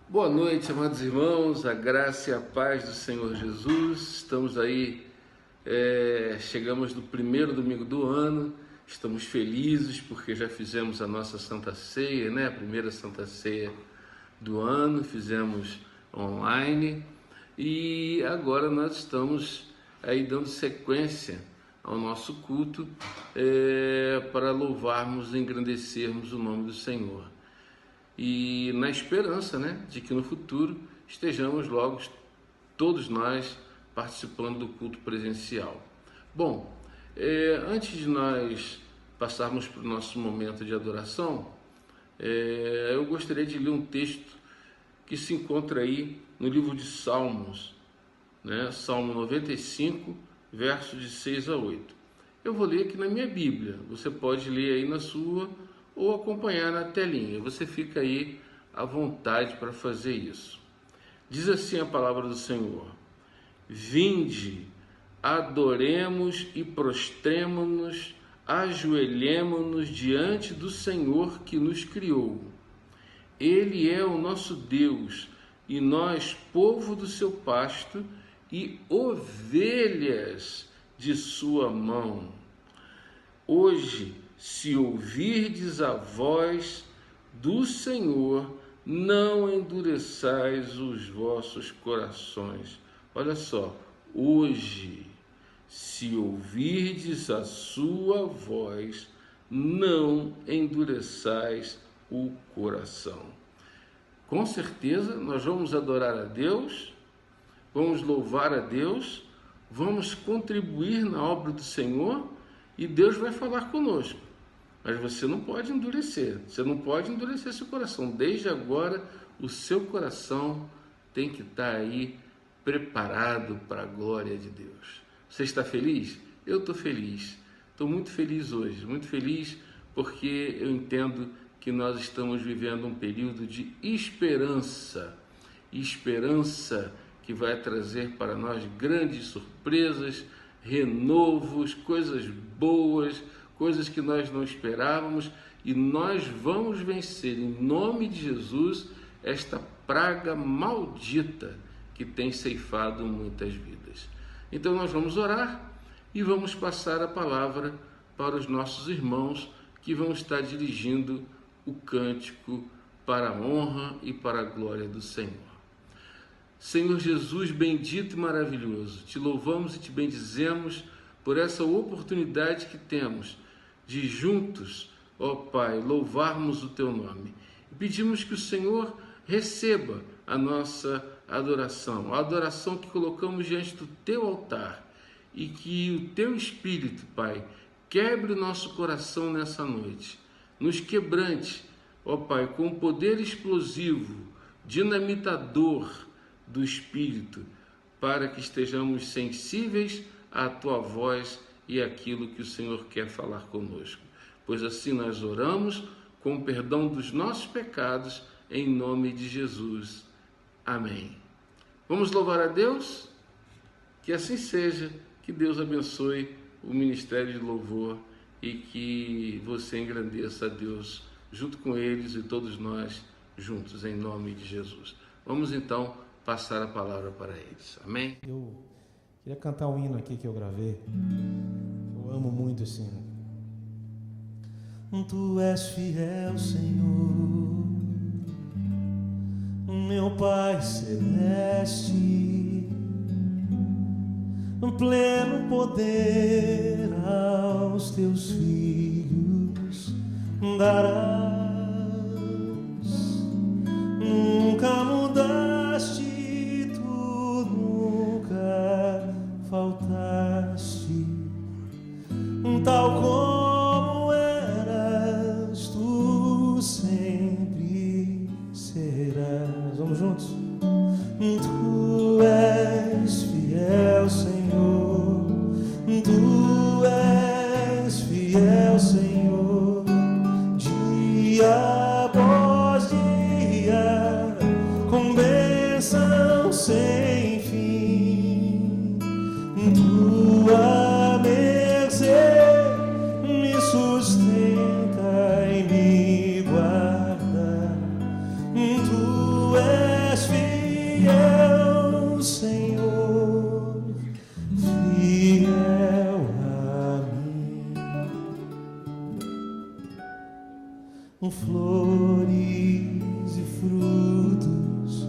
Boa noite, amados irmãos, a graça e a paz do Senhor Jesus. Estamos aí, chegamos no primeiro domingo do ano, estamos felizes porque já fizemos a nossa Santa Ceia, né? A primeira Santa Ceia do ano, fizemos online e agora nós estamos aí dando sequência ao nosso culto para louvarmos e engrandecermos o nome do Senhor. E na esperança, né, de que no futuro estejamos logo todos nós participando do culto presencial. Bom, antes de nós passarmos para o nosso momento de adoração, eu gostaria de ler um texto que se encontra aí no livro de Salmos, né, Salmo 95, versos de 6 a 8. Eu vou ler aqui na minha Bíblia, você pode ler aí na sua ou acompanhar na telinha. Você fica aí à vontade para fazer isso. Diz assim a palavra do Senhor: Vinde, adoremos e prostremo-nos, ajoelhemo-nos diante do Senhor que nos criou. Ele é o nosso Deus, e nós, povo do seu pasto e ovelhas de sua mão. Hoje, se ouvirdes a voz do Senhor, não endureçais os vossos corações. Olha só, hoje, se ouvirdes a sua voz, não endureçais o coração. Com certeza, nós vamos adorar a Deus, vamos louvar a Deus, vamos contribuir na obra do Senhor e Deus vai falar conosco. Mas você não pode endurecer, seu coração. Desde agora, o seu coração tem que estar aí preparado para a glória de Deus. Você está feliz? Eu estou feliz. Estou muito feliz hoje, muito feliz porque eu entendo que nós estamos vivendo um período de esperança. Esperança que vai trazer para nós grandes surpresas, renovos, coisas boas, coisas que nós não esperávamos, e nós vamos vencer em nome de Jesus esta praga maldita que tem ceifado muitas vidas. Então nós vamos orar e vamos passar a palavra para os nossos irmãos que vão estar dirigindo o cântico para a honra e para a glória do Senhor. Senhor Jesus, bendito e maravilhoso, te louvamos e te bendizemos por essa oportunidade que temos de juntos, ó Pai, louvarmos o Teu nome. E pedimos que o Senhor receba a nossa adoração, a adoração que colocamos diante do Teu altar, e que o Teu Espírito, Pai, quebre o nosso coração nessa noite, nos quebrante, ó Pai, com o poder explosivo, dinamitador do Espírito, para que estejamos sensíveis à Tua voz e aquilo que o Senhor quer falar conosco. Pois assim nós oramos com o perdão dos nossos pecados, em nome de Jesus. Amém. Vamos louvar a Deus? Que assim seja, que Deus abençoe o ministério de louvor e que você engrandeça a Deus junto com eles e todos nós juntos, em nome de Jesus. Vamos então passar a palavra para eles. Amém? Eu queria cantar um hino aqui que eu gravei. Eu amo muito esse hino. Tu és fiel, Senhor, meu Pai celeste, pleno poder aos teus filhos darás. Nunca mudaste, tu nunca faltaste, tal como eras, tu sempre serás. Vamos juntos? Tu és fiel, Senhor, tu és fiel, Senhor, dia após dia, com bênção sem fim. Tua mercê me sustenta e me guarda. Tu és flores e frutos,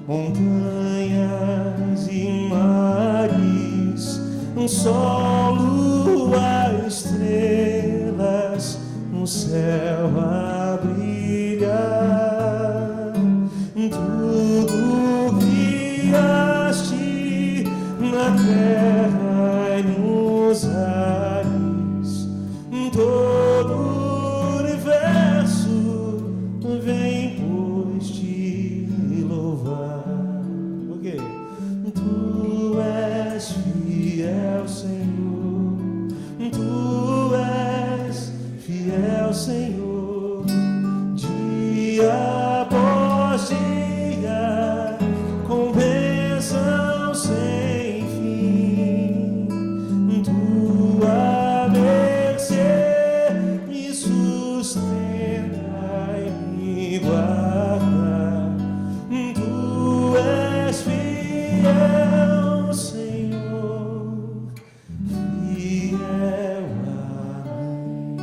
montanhas e mares, sol, lua, estrelas, no céu a brilhar. Tudo criaste na terra e nos ares, todo o universo vem pois te louvar. Ok? Tu és fiel, Senhor. Tu és fiel, Senhor. Dia após dia, com bênção sem fim. Tua mercê me sustenta e me guarda. Tu és fiel, Senhor, fiel a mim.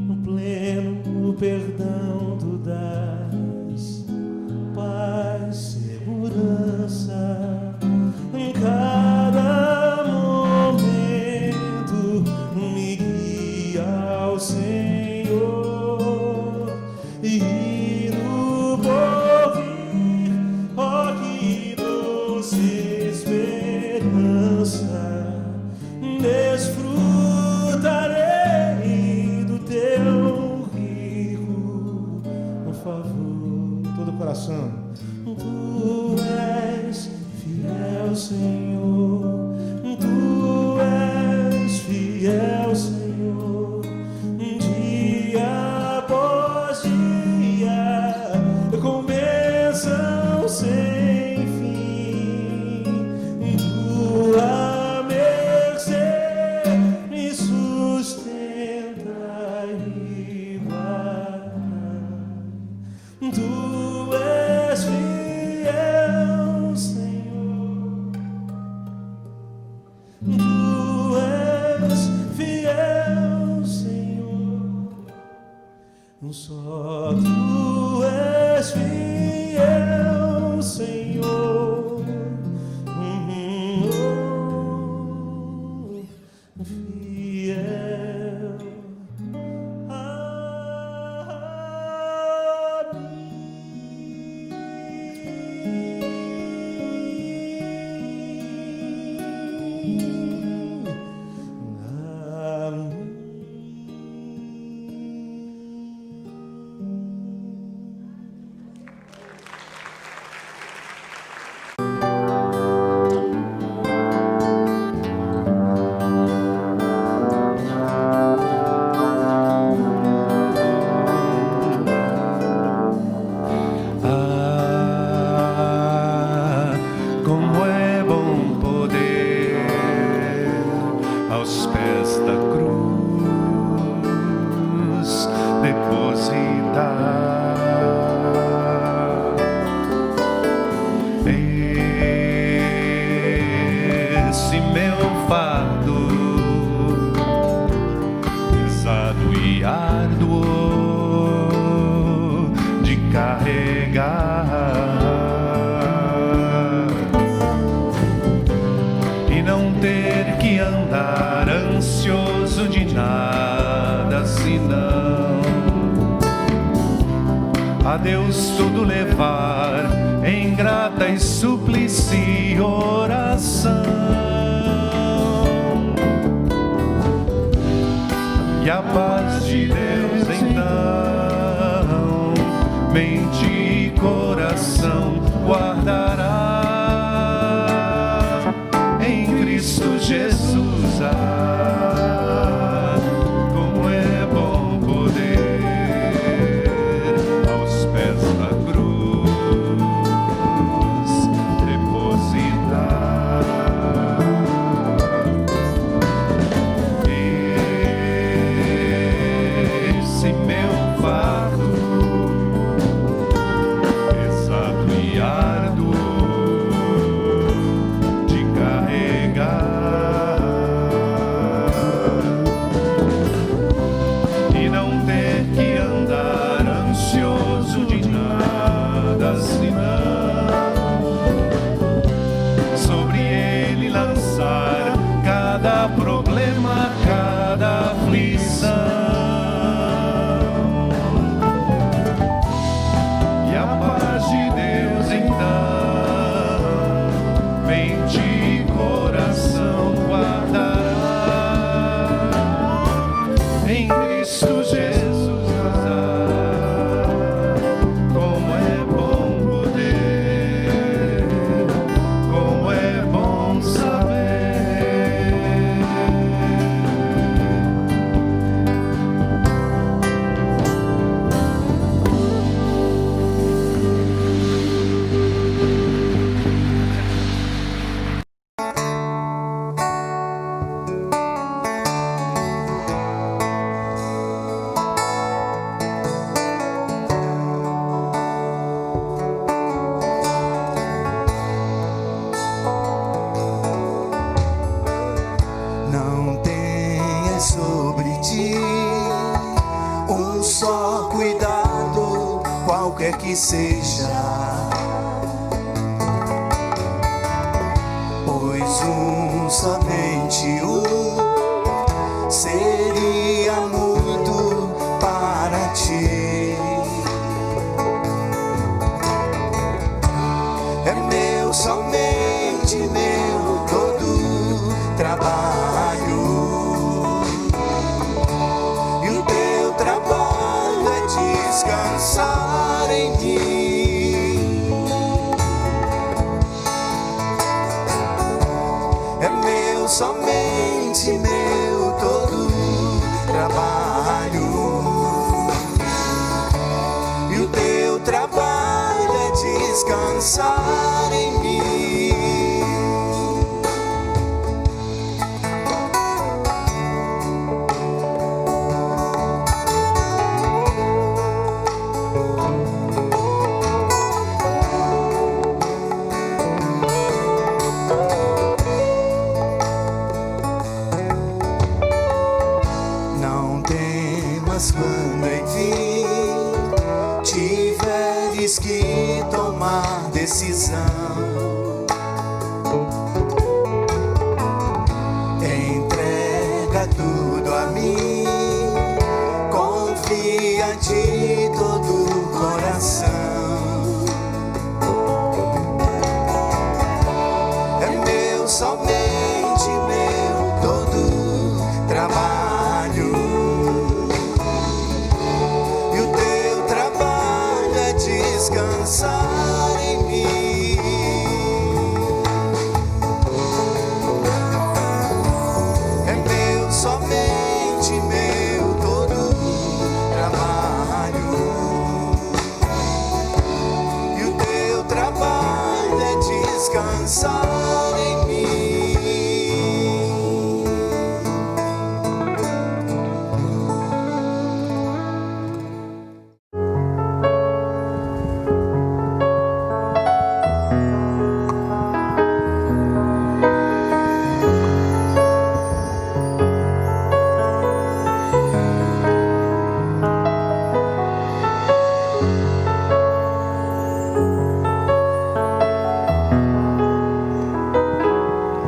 No pleno perdão tu dás paz, segurança em cada momento. Me guia ao Senhor e no porvir, ó que doce esperança, desfrutarei do teu rico favor. Todo o coração. Tu és fiel, Senhor. Tu és fiel, Senhor. Dia após dia, com bênção sem fim. Tua mercê me sustenta e me guarda. Tu és fiel, Senhor. Tu és fiel, Senhor. Só tu és fiel, Senhor. Fiel a mim. Como é bom poder aos pés da cruz depositar esse meu fardo pesado e árduo de carregar. Ter que andar ansioso de nada senão a Deus tudo levar em grata e súplice oração. E a paz de Deus então mente e coração guardará Jesus. Como é bom poder aos pés da cruz depositar Um só cuidado, qualquer que seja, pois somente seria muito para ti. É meu, somente meu, todo trabalho, e o teu trabalho é descansar em mim. É meu, somente meu, todo trabalho, e o teu trabalho é descansar em mim. Não temas quando enfim tiveres que tomar decisão. Entrega tudo a mim, confia de todo o coração. É meu, somente meu, todo trabalho, e o teu trabalho é descansar em mim. É meu, somente meu, todo trabalho, e o teu trabalho é descansar em mim.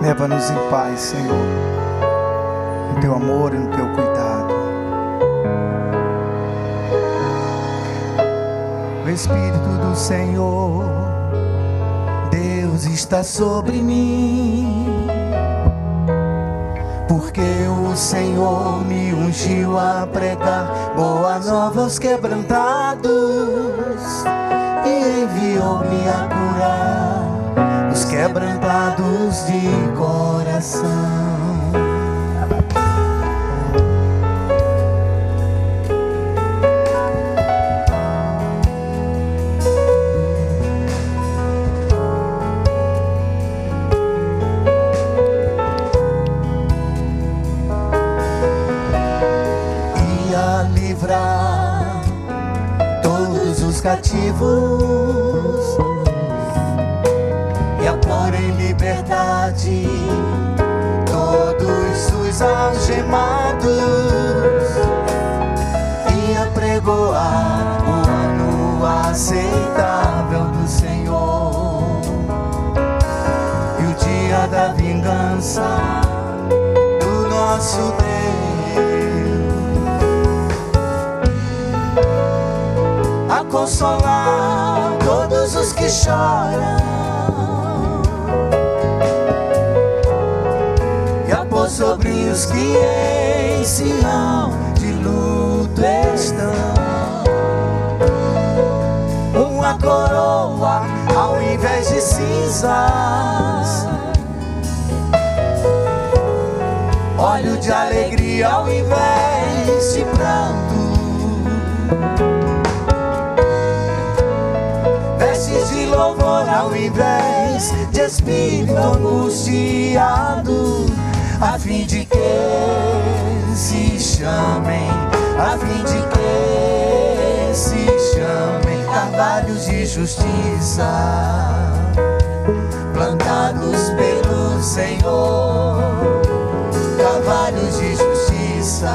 Leva-nos em paz, Senhor, no teu amor e no teu cuidado. O Espírito do Senhor, Deus, está sobre mim, porque o Senhor me ungiu a pregar boa nova aos quebrantados e enviou-me a curar os quebrantados de coração. E a livrar todos os cativos, e a pôr em liberdade todos os algemados, e apregoar o ano aceitável do Senhor, e o dia da vingança do nosso Deus, a consolar todos os que choram, sobre os que em Sião de luto estão, uma coroa ao invés de cinzas, óleo de alegria ao invés de pranto, vestes de louvor ao invés de espírito angustiado, a fim de que se chamem, a fim de que se chamem carvalhos de justiça, plantados pelo Senhor, carvalhos de justiça.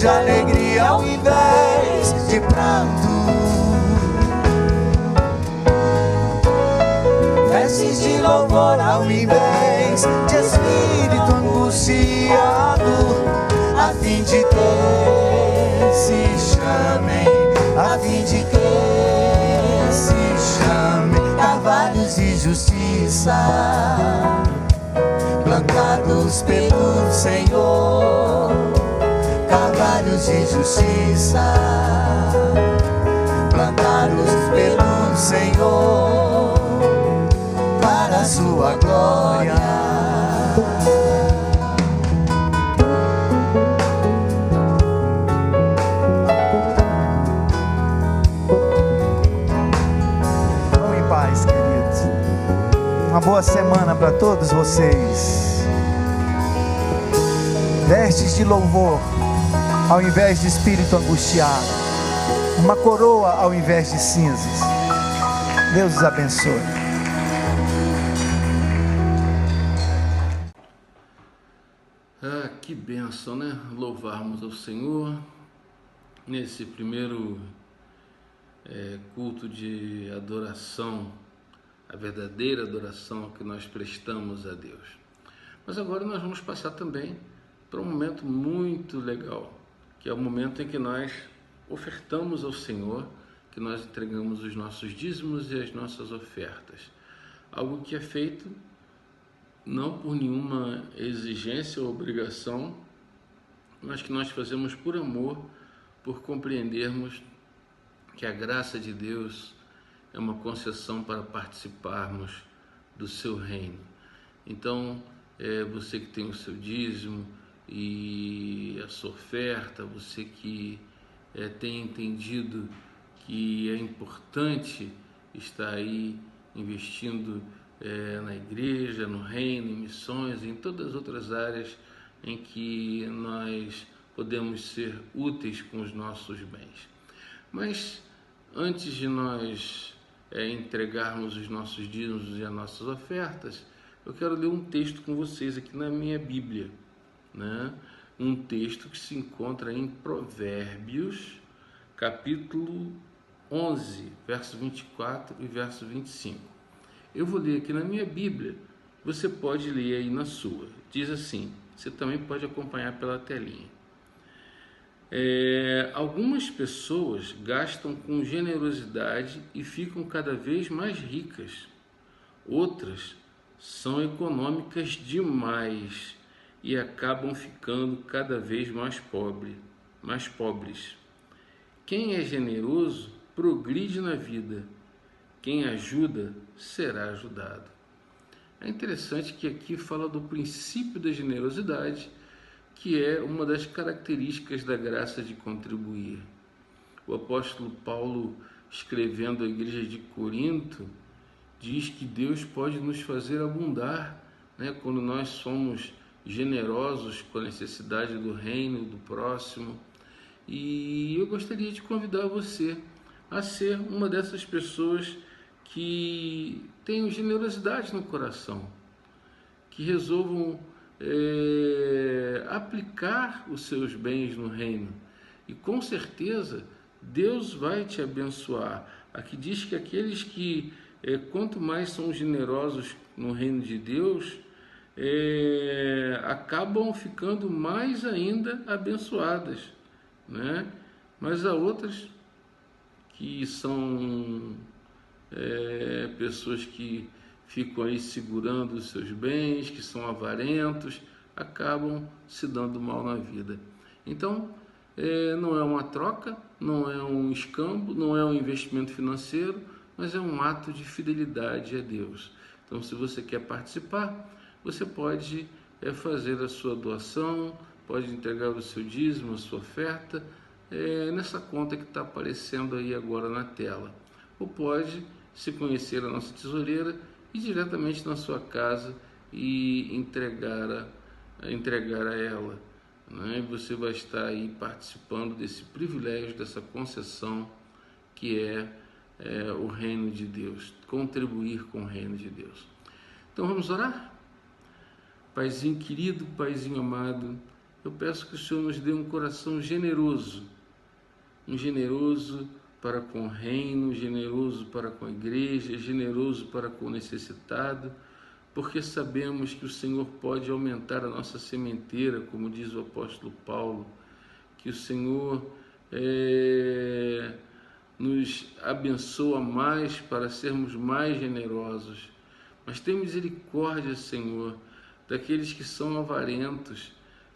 de alegria ao invés de pranto. Vestes de louvor ao invés de espírito angustiado, a fim de que se chamem, a fim de que se chamem carvalhos de justiça, plantados pelo Senhor, carvalhos de justiça, plantados pelo Senhor, para a sua glória. Vão em paz, queridos. Uma boa semana para todos vocês. Vestes de louvor ao invés de espírito angustiado, uma coroa ao invés de cinzas. Deus os abençoe. Que bênção, né? Louvarmos ao Senhor nesse primeiro culto de adoração, a verdadeira adoração que nós prestamos a Deus. Mas agora nós vamos passar também para um momento muito legal, que é o momento em que nós ofertamos ao Senhor, que nós entregamos os nossos dízimos e as nossas ofertas. Algo que é feito não por nenhuma exigência ou obrigação, mas que nós fazemos por amor, por compreendermos que a graça de Deus é uma concessão para participarmos do seu reino. Então, você que tem o seu dízimo e a sua oferta, você que tem entendido que é importante estar aí investindo na igreja, no reino, em missões, em todas as outras áreas em que nós podemos ser úteis com os nossos bens. Mas antes de nós entregarmos os nossos dízimos e as nossas ofertas, eu quero ler um texto com vocês aqui na minha Bíblia, né? Um texto que se encontra em Provérbios, capítulo 11, verso 24 e verso 25. Eu vou ler aqui na minha Bíblia, você pode ler aí na sua. Diz assim, você também pode acompanhar pela telinha. Algumas pessoas gastam com generosidade e ficam cada vez mais ricas. Outras são econômicas demais e acabam ficando cada vez mais pobres. Quem é generoso progride na vida. Quem ajuda será ajudado. É interessante que aqui fala do princípio da generosidade, que é uma das características da graça de contribuir. O apóstolo Paulo, escrevendo à igreja de Corinto, diz que Deus pode nos fazer abundar, né, quando nós somos generosos com a necessidade do reino, do próximo. E eu gostaria de convidar você a ser uma dessas pessoas que tenham generosidade no coração, que resolvam aplicar os seus bens no reino. E com certeza Deus vai te abençoar. Aqui diz que aqueles que quanto mais são generosos no reino de Deus, acabam ficando mais ainda abençoadas, né? Mas há outras que são pessoas que ficam aí segurando os seus bens, que são avarentos, acabam se dando mal na vida. Então, não é uma troca, não é um escambo, não é um investimento financeiro, mas é um ato de fidelidade a Deus. Então, se você quer participar, você pode fazer a sua doação, pode entregar o seu dízimo, a sua oferta, nessa conta que está aparecendo aí agora na tela. Ou pode se conhecer a nossa tesoureira e diretamente na sua casa e entregar a ela, né? E você vai estar aí participando desse privilégio, dessa concessão que é o reino de Deus, contribuir com o reino de Deus. Então vamos orar? Paizinho querido, Paizinho amado, eu peço que o Senhor nos dê um coração generoso, um generoso para com o reino, generoso para com a igreja, generoso para com o necessitado, porque sabemos que o Senhor pode aumentar a nossa sementeira, como diz o apóstolo Paulo, que o Senhor nos abençoa mais para sermos mais generosos. Mas tem misericórdia, Senhor, daqueles que são avarentos,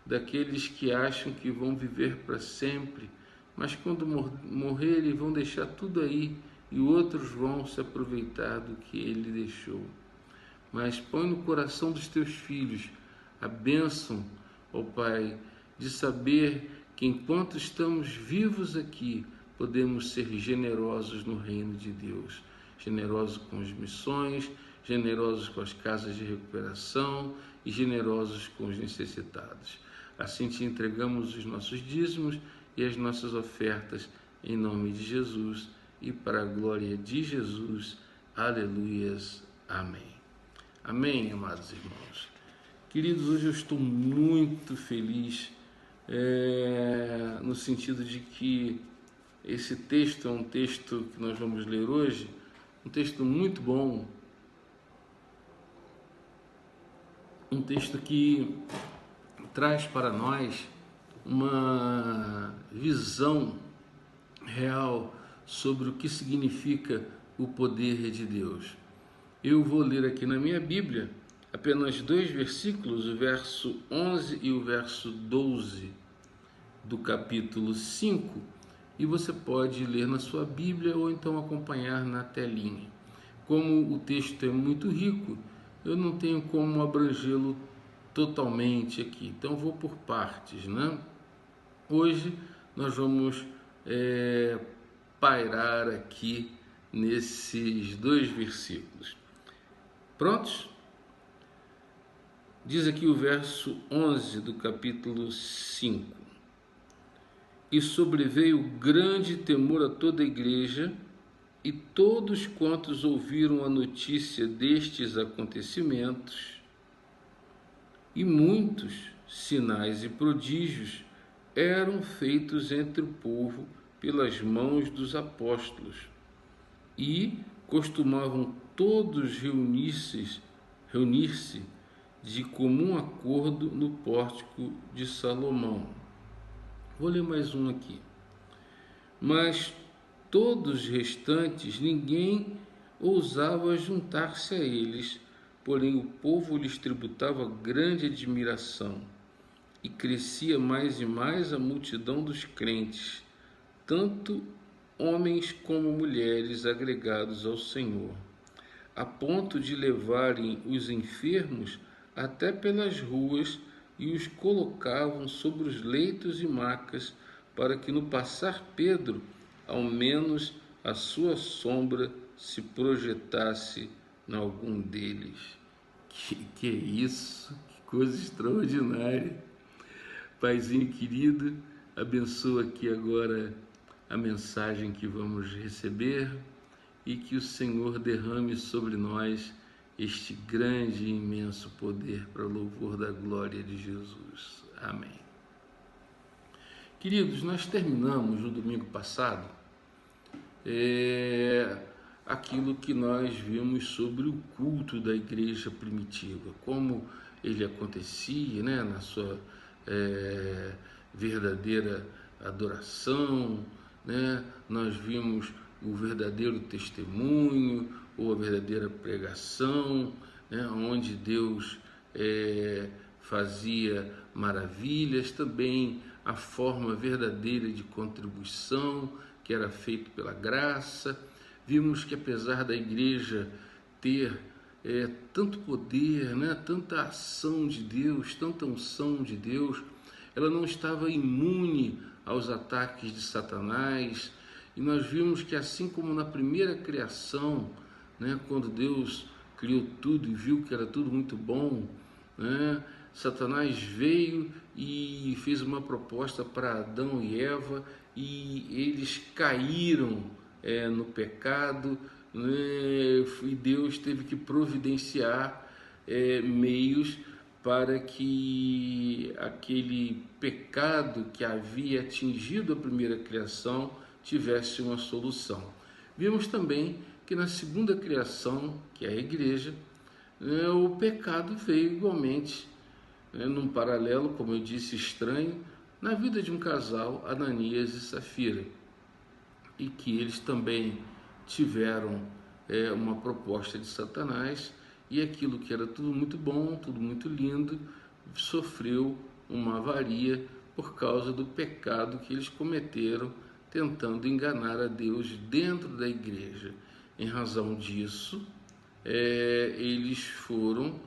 daqueles que acham que vão viver para sempre, mas quando morrerem vão deixar tudo aí e outros vão se aproveitar do que ele deixou. Mas põe no coração dos teus filhos a bênção, ó Pai, de saber que enquanto estamos vivos aqui, podemos ser generosos no reino de Deus, generosos com as missões, generosos com as casas de recuperação e generosos com os necessitados. Assim te entregamos os nossos dízimos e as nossas ofertas em nome de Jesus e para a glória de Jesus. Aleluias. Amém. Amém, amados irmãos. Queridos, hoje eu estou muito feliz no sentido de que esse texto é um texto que nós vamos ler hoje, um texto muito bom, um texto que traz para nós uma visão real sobre o que significa o poder de Deus. Eu vou ler aqui na minha Bíblia apenas 2 versículos, o verso 11 e o verso 12 do capítulo 5, e você pode ler na sua Bíblia ou então acompanhar na telinha. Como o texto é muito rico, eu não tenho como abrangê-lo totalmente aqui, então vou por partes, né? Hoje nós vamos pairar aqui nesses 2 versículos. Prontos? Diz aqui o verso 11 do capítulo 5. E sobreveio grande temor a toda a igreja, e todos quantos ouviram a notícia destes acontecimentos, e muitos sinais e prodígios eram feitos entre o povo pelas mãos dos apóstolos, e costumavam todos reunir-se de comum acordo no pórtico de Salomão. Vou ler mais um aqui. Mas todos os restantes, ninguém ousava juntar-se a eles, porém o povo lhes tributava grande admiração, e crescia mais e mais a multidão dos crentes, tanto homens como mulheres agregados ao Senhor, a ponto de levarem os enfermos até pelas ruas e os colocavam sobre os leitos e macas, para que no passar Pedro, ao menos a sua sombra se projetasse em algum deles. Que é isso? Que coisa extraordinária! Paizinho querido, abençoa aqui agora a mensagem que vamos receber e que o Senhor derrame sobre nós este grande e imenso poder para louvor da glória de Jesus. Amém. Queridos, nós terminamos no domingo passado aquilo que nós vimos sobre o culto da igreja primitiva, como ele acontecia, né, na sua verdadeira adoração, né? Nós vimos o verdadeiro testemunho ou a verdadeira pregação, né? Onde Deus fazia maravilhas, também a forma verdadeira de contribuição que era feito pela graça. Vimos que apesar da igreja ter tanto poder, né? Tanta ação de Deus, tanta unção de Deus, ela não estava imune aos ataques de Satanás. E nós vimos que assim como na primeira criação, né, quando Deus criou tudo e viu que era tudo muito bom, né, Satanás veio e fez uma proposta para Adão e Eva, e eles caíram no pecado, né, e Deus teve que providenciar meios para que aquele pecado que havia atingido a primeira criação tivesse uma solução. Vimos também que na segunda criação, que é a igreja, o pecado veio igualmente, num paralelo, como eu disse, estranho, na vida de um casal, Ananias e Safira, e que eles também tiveram uma proposta de Satanás, e aquilo que era tudo muito bom, tudo muito lindo, sofreu uma avaria por causa do pecado que eles cometeram, tentando enganar a Deus dentro da igreja. Em razão disso, eles foram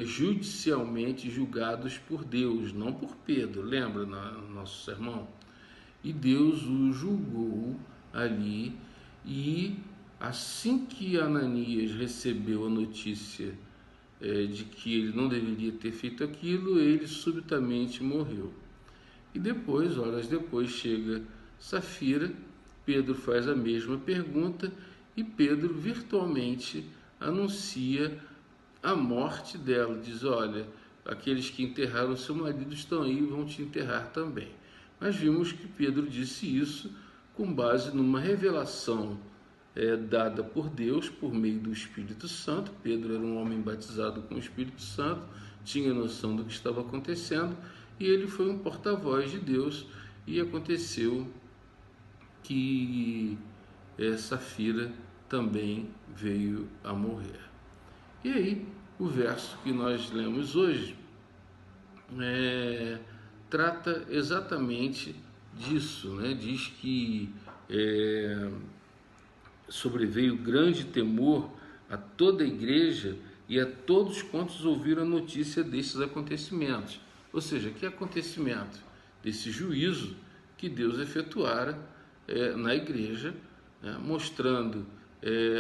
judicialmente julgados por Deus, não por Pedro, lembra no nosso sermão? E Deus o julgou ali, e assim que Ananias recebeu a notícia de que ele não deveria ter feito aquilo, ele subitamente morreu. E depois, horas depois, chega Safira, Pedro faz a mesma pergunta e Pedro virtualmente anuncia a morte dela. Diz: olha, aqueles que enterraram seu marido estão aí e vão te enterrar também. Mas vimos que Pedro disse isso com base numa revelação dada por Deus por meio do Espírito Santo. Pedro era um homem batizado com o Espírito Santo, tinha noção do que estava acontecendo, e ele foi um porta-voz de Deus, e aconteceu que Safira também veio a morrer. E aí, o verso que nós lemos hoje trata exatamente disso, né? Diz que sobreveio grande temor a toda a igreja e a todos quantos ouviram a notícia desses acontecimentos. Ou seja, que acontecimento? Desse juízo que Deus efetuara na igreja, mostrando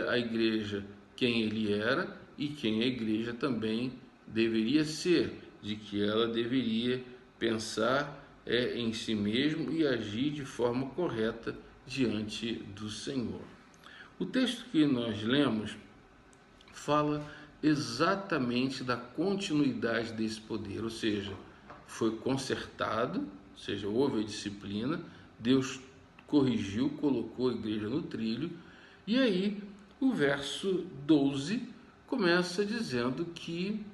à igreja quem ele era e quem a igreja também deveria ser, de que ela deveria pensar em si mesma e agir de forma correta diante do Senhor. O texto que nós lemos fala exatamente da continuidade desse poder, ou seja, foi consertado, ou seja, houve a disciplina, Deus corrigiu, colocou a igreja no trilho, e aí o verso 12 começa dizendo que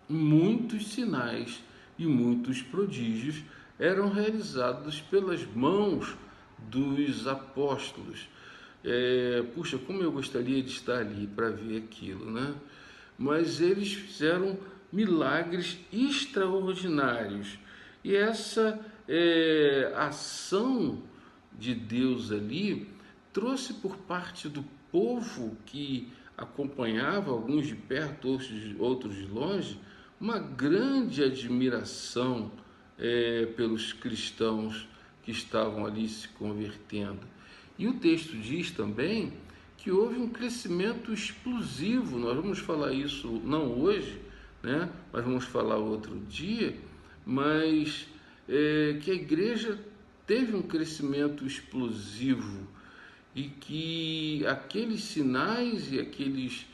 muitos sinais e muitos prodígios eram realizados pelas mãos dos apóstolos. Puxa, como eu gostaria de estar ali para ver aquilo, né? Mas eles fizeram milagres extraordinários, e essa ação de Deus ali trouxe por parte do povo que acompanhava, alguns de perto, outros de longe, uma grande admiração pelos cristãos que estavam ali se convertendo. E o texto diz também que houve um crescimento explosivo. Nós vamos falar isso não hoje, né? Mas vamos falar outro dia, mas que a igreja teve um crescimento explosivo e que aqueles sinais e aqueles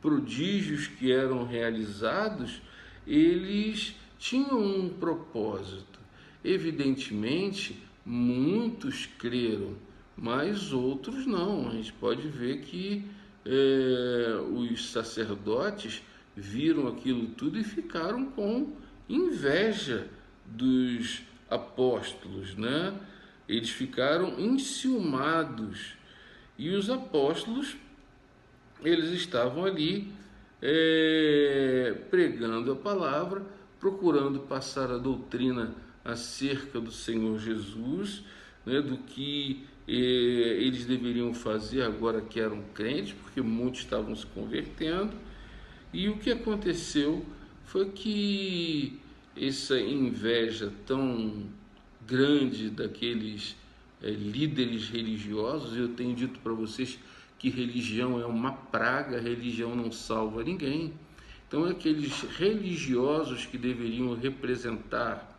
prodígios que eram realizados, eles tinham um propósito. Evidentemente, muitos creram, mas outros não. A gente pode ver que os sacerdotes viram aquilo tudo e ficaram com inveja dos apóstolos, né? Eles ficaram enciumados, e os apóstolos, eles estavam ali pregando a palavra, procurando passar a doutrina acerca do Senhor Jesus, né, do que eles deveriam fazer agora que eram crentes, porque muitos estavam se convertendo. E o que aconteceu foi que essa inveja tão grande daqueles líderes religiosos, eu tenho dito para vocês que religião é uma praga, religião não salva ninguém. Então, aqueles religiosos que deveriam representar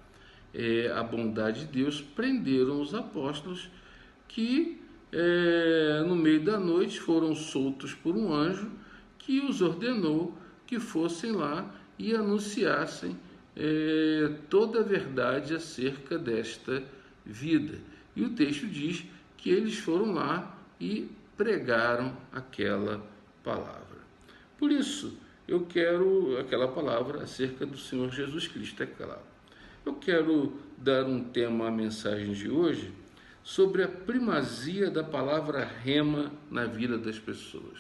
a bondade de Deus prenderam os apóstolos, que no meio da noite foram soltos por um anjo que os ordenou que fossem lá e anunciassem toda a verdade acerca desta vida. E o texto diz que eles foram lá e pregaram aquela palavra. Por isso, eu quero aquela palavra acerca do Senhor Jesus Cristo, é claro. Eu quero dar um tema à mensagem de hoje sobre a primazia da palavra rema na vida das pessoas.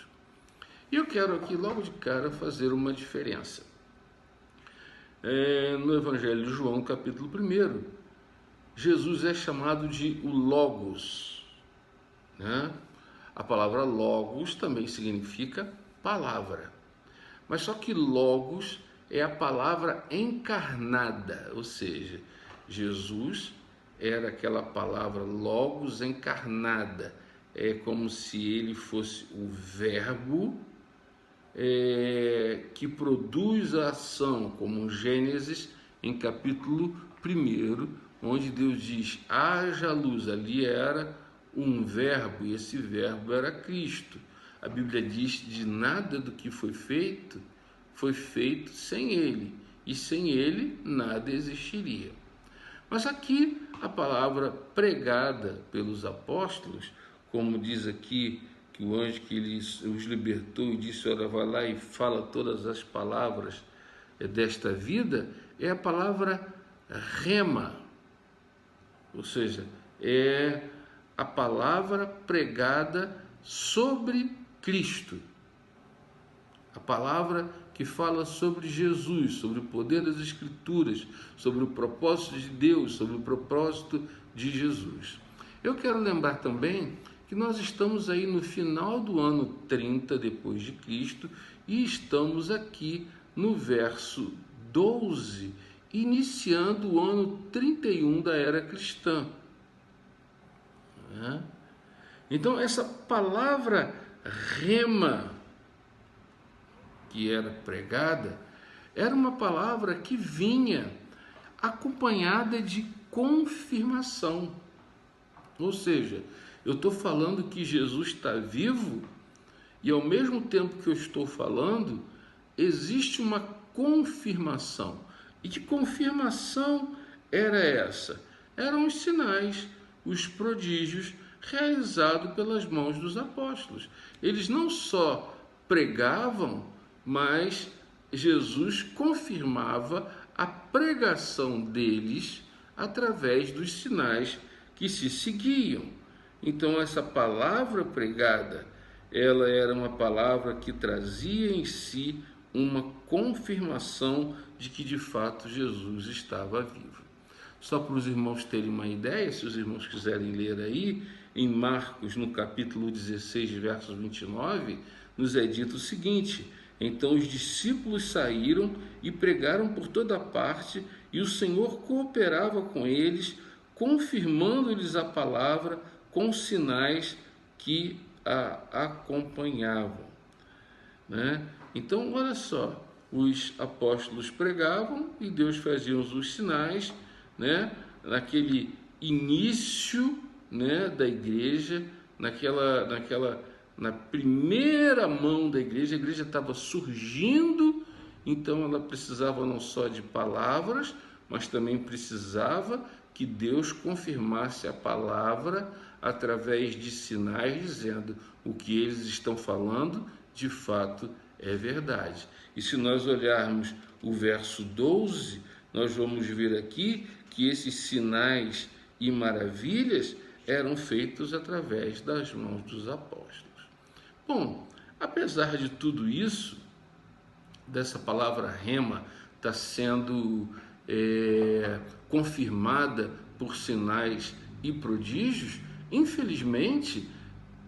E eu quero aqui, logo de cara, fazer uma diferença. No Evangelho de João, capítulo 1, Jesus é chamado de o Logos, né? A palavra Logos também significa palavra. Mas só que Logos é a palavra encarnada, ou seja, Jesus era aquela palavra Logos encarnada. É como se ele fosse o verbo que produz a ação, como Gênesis, em capítulo 1, onde Deus diz, haja luz. Ali era um verbo, e esse verbo era Cristo. A Bíblia diz de nada do que foi feito sem ele, e sem ele nada existiria. Mas aqui a palavra pregada pelos apóstolos, como diz aqui que o anjo que os libertou e disse, ora, vai lá e fala todas as palavras desta vida, é a palavra rema, ou seja, é a palavra pregada sobre Cristo, a palavra que fala sobre Jesus, sobre o poder das Escrituras, sobre o propósito de Deus, sobre o propósito de Jesus. Eu quero lembrar também que nós estamos aí no final do ano 30 depois de Cristo e estamos aqui no verso 12, iniciando o ano 31 da era cristã. Então, essa palavra rema que era pregada era uma palavra que vinha acompanhada de confirmação. Ou seja, eu estou falando que Jesus está vivo e ao mesmo tempo que eu estou falando, existe uma confirmação. E que confirmação era essa? Eram os sinais, os prodígios realizados pelas mãos dos apóstolos. Eles não só pregavam, mas Jesus confirmava a pregação deles através dos sinais que se seguiam. Então, essa palavra pregada, ela era uma palavra que trazia em si uma confirmação de que, de fato, Jesus estava vivo. Só para os irmãos terem uma ideia, se os irmãos quiserem ler aí, em Marcos, no capítulo 16, versos 29, nos é dito o seguinte: então os discípulos saíram e pregaram por toda parte, e o Senhor cooperava com eles, confirmando-lhes a palavra com sinais que a acompanhavam. Né? Então, olha só, os apóstolos pregavam e Deus fazia os sinais, né? Naquele início, né, da igreja, na primeira mão da igreja, a igreja estava surgindo, então ela precisava não só de palavras, mas também precisava que Deus confirmasse a palavra através de sinais, dizendo o que eles estão falando, de fato, é verdade. E se nós olharmos o verso 12, nós vamos ver aqui que esses sinais e maravilhas eram feitos através das mãos dos apóstolos. Bom, apesar de tudo isso, dessa palavra rema está sendo confirmada por sinais e prodígios, infelizmente,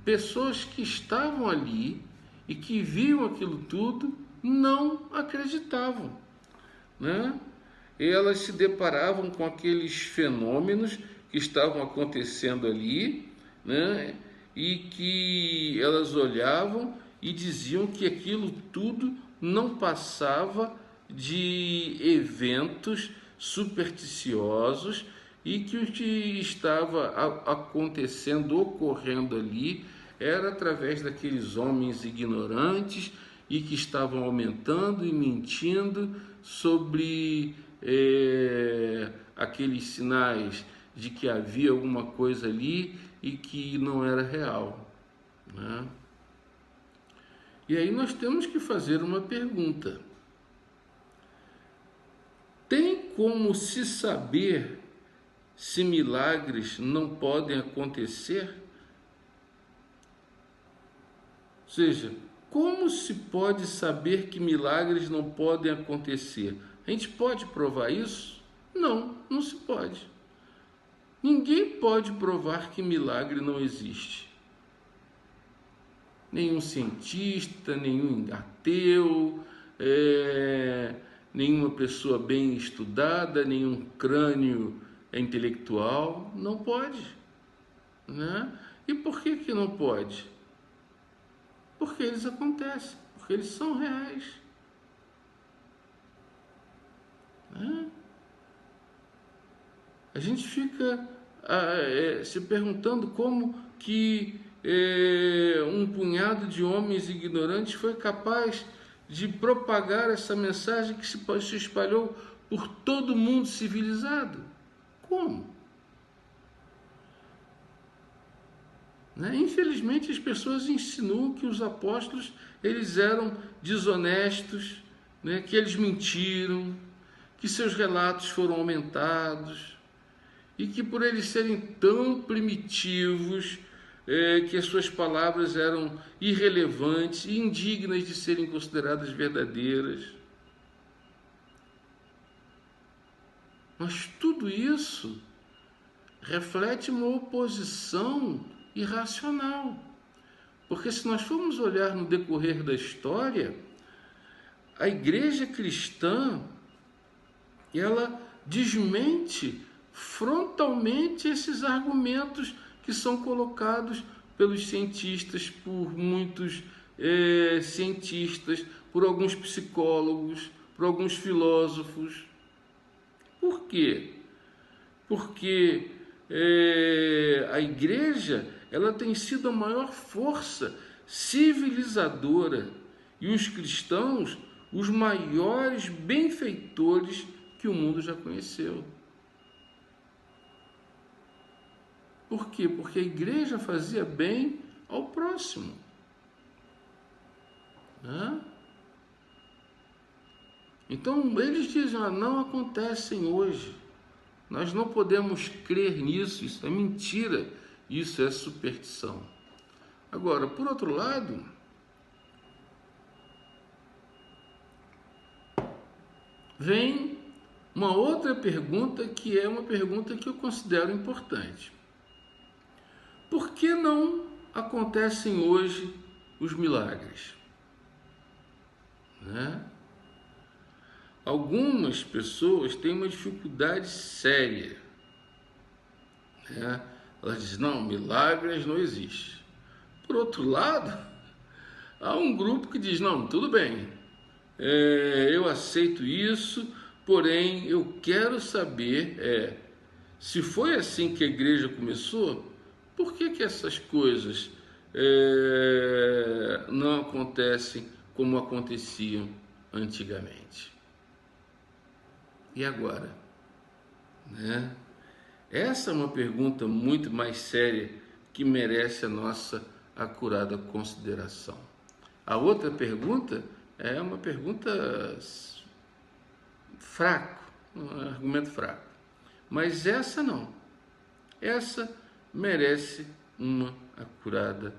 pessoas que estavam ali e que viam aquilo tudo não acreditavam, né? E elas se deparavam com aqueles fenômenos que estavam acontecendo ali, né? E que elas olhavam e diziam que aquilo tudo não passava de eventos supersticiosos e que o que estava acontecendo, ocorrendo ali, era através daqueles homens ignorantes e que estavam aumentando e mentindo sobre aqueles sinais de que havia alguma coisa ali e que não era real, né? E aí nós temos que fazer uma pergunta: tem como se saber se milagres não podem acontecer? Ou seja, como se pode saber que milagres não podem acontecer? A gente pode provar isso? Não, não se pode. Ninguém pode provar que milagre não existe. Nenhum cientista, nenhum ateu, nenhuma pessoa bem estudada, nenhum crânio intelectual, não pode, né? E por que não pode? Porque eles acontecem, porque eles são reais, né? A gente fica se perguntando como que um punhado de homens ignorantes foi capaz de propagar essa mensagem que se espalhou por todo mundo civilizado. Como? Né? Infelizmente, as pessoas insinuam que os apóstolos eles eram desonestos, né? Que eles mentiram, que seus relatos foram aumentados e que por eles serem tão primitivos, que as suas palavras eram irrelevantes e indignas de serem consideradas verdadeiras. Mas tudo isso reflete uma oposição irracional. Porque se nós formos olhar no decorrer da história, a igreja cristã, ela desmente frontalmente esses argumentos que são colocados pelos cientistas, por muitos cientistas, por alguns psicólogos, por alguns filósofos. Por quê? Porque a igreja ela tem sido a maior força civilizadora e os cristãos os maiores benfeitores que o mundo já conheceu. Por quê? Porque a igreja fazia bem ao próximo, né? Então eles dizem, não acontecem hoje, nós não podemos crer nisso, isso é mentira, isso é superstição. Agora, por outro lado, vem uma outra pergunta que é uma pergunta que eu considero importante. Por que não acontecem hoje os milagres? Né? Algumas pessoas têm uma dificuldade séria, né? Elas dizem, não, milagres não existem. Por outro lado, há um grupo que diz, não, tudo bem, eu aceito isso, porém eu quero saber se foi assim que a igreja começou, por que essas coisas não acontecem como aconteciam antigamente? E agora? Né? Essa é uma pergunta muito mais séria que merece a nossa acurada consideração. A outra pergunta é uma pergunta fraca, um argumento fraco. Mas essa não. Essa merece uma acurada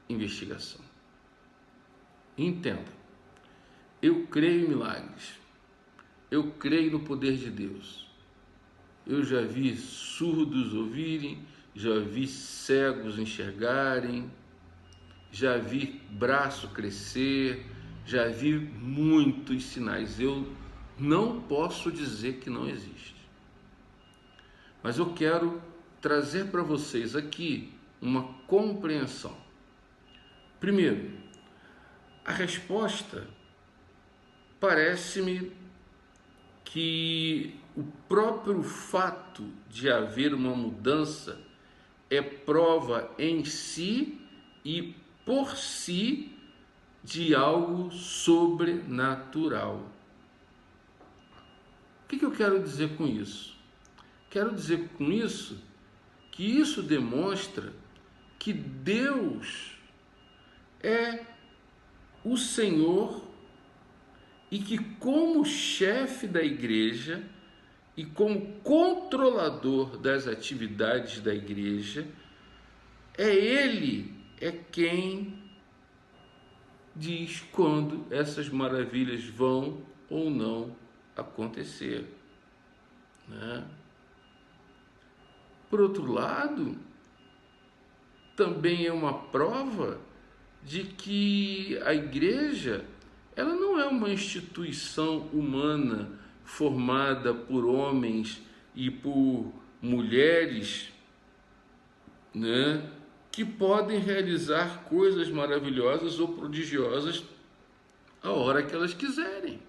investigação. Entenda, eu creio em milagres, eu creio no poder de Deus. Eu já vi surdos ouvirem, já vi cegos enxergarem, já vi braço crescer, já vi muitos sinais. Eu não posso dizer que não existe. Mas eu quero trazer para vocês aqui uma compreensão. Primeiro, a resposta parece-me que o próprio fato de haver uma mudança é prova em si e por si de algo sobrenatural. que eu quero dizer com isso? Quero dizer com isso que isso demonstra que Deus é o Senhor e que, como chefe da igreja e como controlador das atividades da igreja, Ele é quem diz quando essas maravilhas vão ou não acontecer, né? Por outro lado, também é uma prova de que a igreja, ela não é uma instituição humana formada por homens e por mulheres, né, que podem realizar coisas maravilhosas ou prodigiosas a hora que elas quiserem.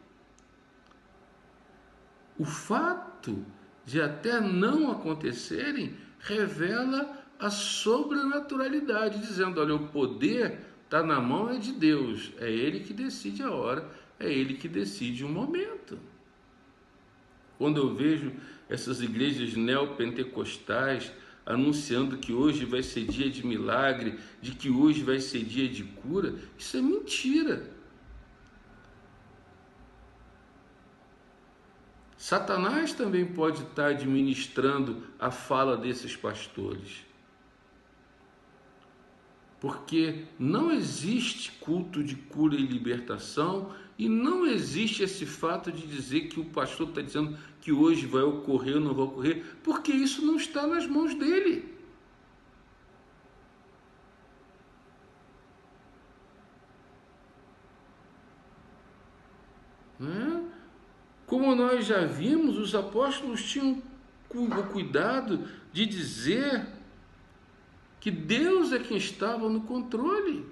O fato de até não acontecerem revela a sobrenaturalidade, dizendo, olha, o poder está na mão de Deus, é Ele que decide a hora, é Ele que decide o momento. Quando eu vejo essas igrejas neopentecostais anunciando que hoje vai ser dia de milagre, de que hoje vai ser dia de cura, isso é mentira. Satanás também pode estar administrando a fala desses pastores. Porque não existe culto de cura e libertação e não existe esse fato de dizer que o pastor está dizendo que hoje vai ocorrer ou não vai ocorrer, porque isso não está nas mãos dele. Como nós já vimos, os apóstolos tinham o cuidado de dizer que Deus é quem estava no controle.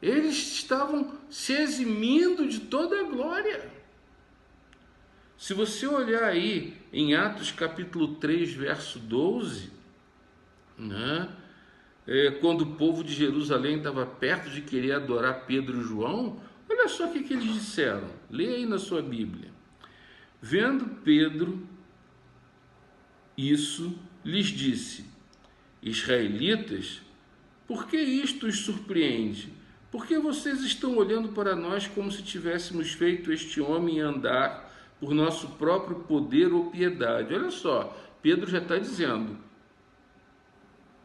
Eles estavam se eximindo de toda a glória. Se você olhar aí em Atos capítulo 3, verso 12, né, quando o povo de Jerusalém estava perto de querer adorar Pedro e João, olha só o que eles disseram. Leia aí na sua Bíblia. Vendo Pedro isso, lhes disse: Israelitas, por que isto os surpreende? Por que vocês estão olhando para nós como se tivéssemos feito este homem andar por nosso próprio poder ou piedade? Olha só, Pedro já está dizendo,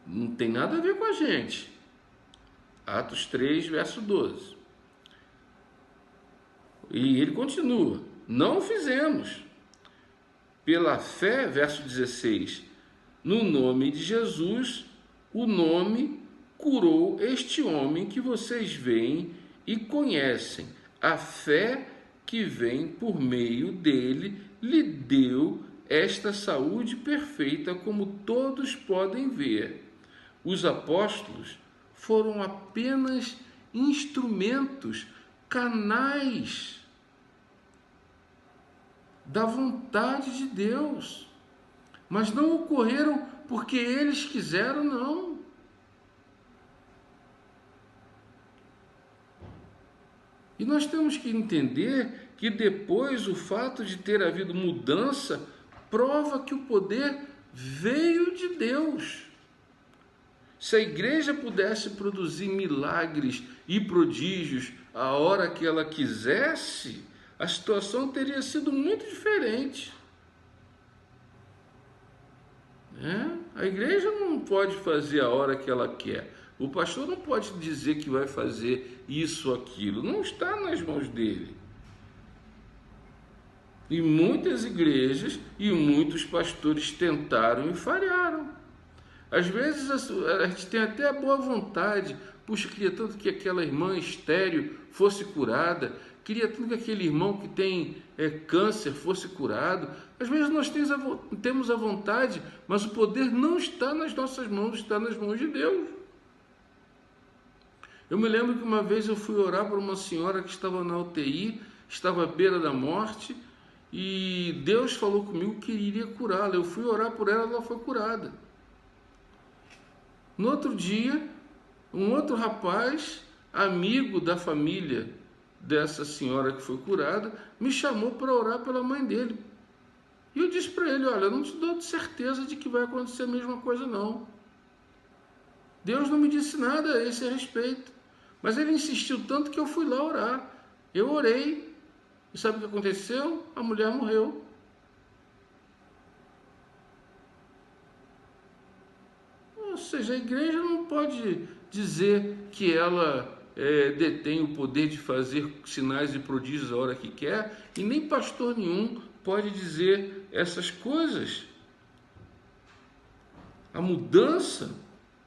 não tem nada a ver com a gente. Atos 3, verso 12. E ele continua, não o fizemos. Pela fé, verso 16, no nome de Jesus, o nome curou este homem que vocês veem e conhecem. A fé que vem por meio dele lhe deu esta saúde perfeita, como todos podem ver. Os apóstolos foram apenas instrumentos, canais da vontade de Deus, mas não ocorreram porque eles quiseram, não. E nós temos que entender que depois o fato de ter havido mudança prova que o poder veio de Deus. Se a igreja pudesse produzir milagres e prodígios a hora que ela quisesse, a situação teria sido muito diferente. A igreja não pode fazer a hora que ela quer. O pastor não pode dizer que vai fazer isso ou aquilo. Não está nas mãos dele. E muitas igrejas e muitos pastores tentaram e falharam. Às vezes a gente tem até a boa vontade. Puxa, queria tanto que aquela irmã estéril fosse curada. Queria tanto que aquele irmão que tem câncer fosse curado. Às vezes nós temos a vontade, mas o poder não está nas nossas mãos, está nas mãos de Deus. Eu me lembro que uma vez eu fui orar para uma senhora que estava na UTI, estava à beira da morte, e Deus falou comigo que iria curá-la. Eu fui orar por ela, ela foi curada. No outro dia, um outro rapaz, amigo da família dessa senhora que foi curada me chamou para orar pela mãe dele. E eu disse para ele, olha, eu não te dou certeza de que vai acontecer a mesma coisa não. Deus não me disse nada a esse respeito. Mas ele insistiu tanto que eu fui lá orar. Eu orei. E sabe o que aconteceu? A mulher morreu. Ou seja, a igreja não pode dizer que ela detém o poder de fazer sinais e prodígios a hora que quer, e nem pastor nenhum pode dizer essas coisas. A mudança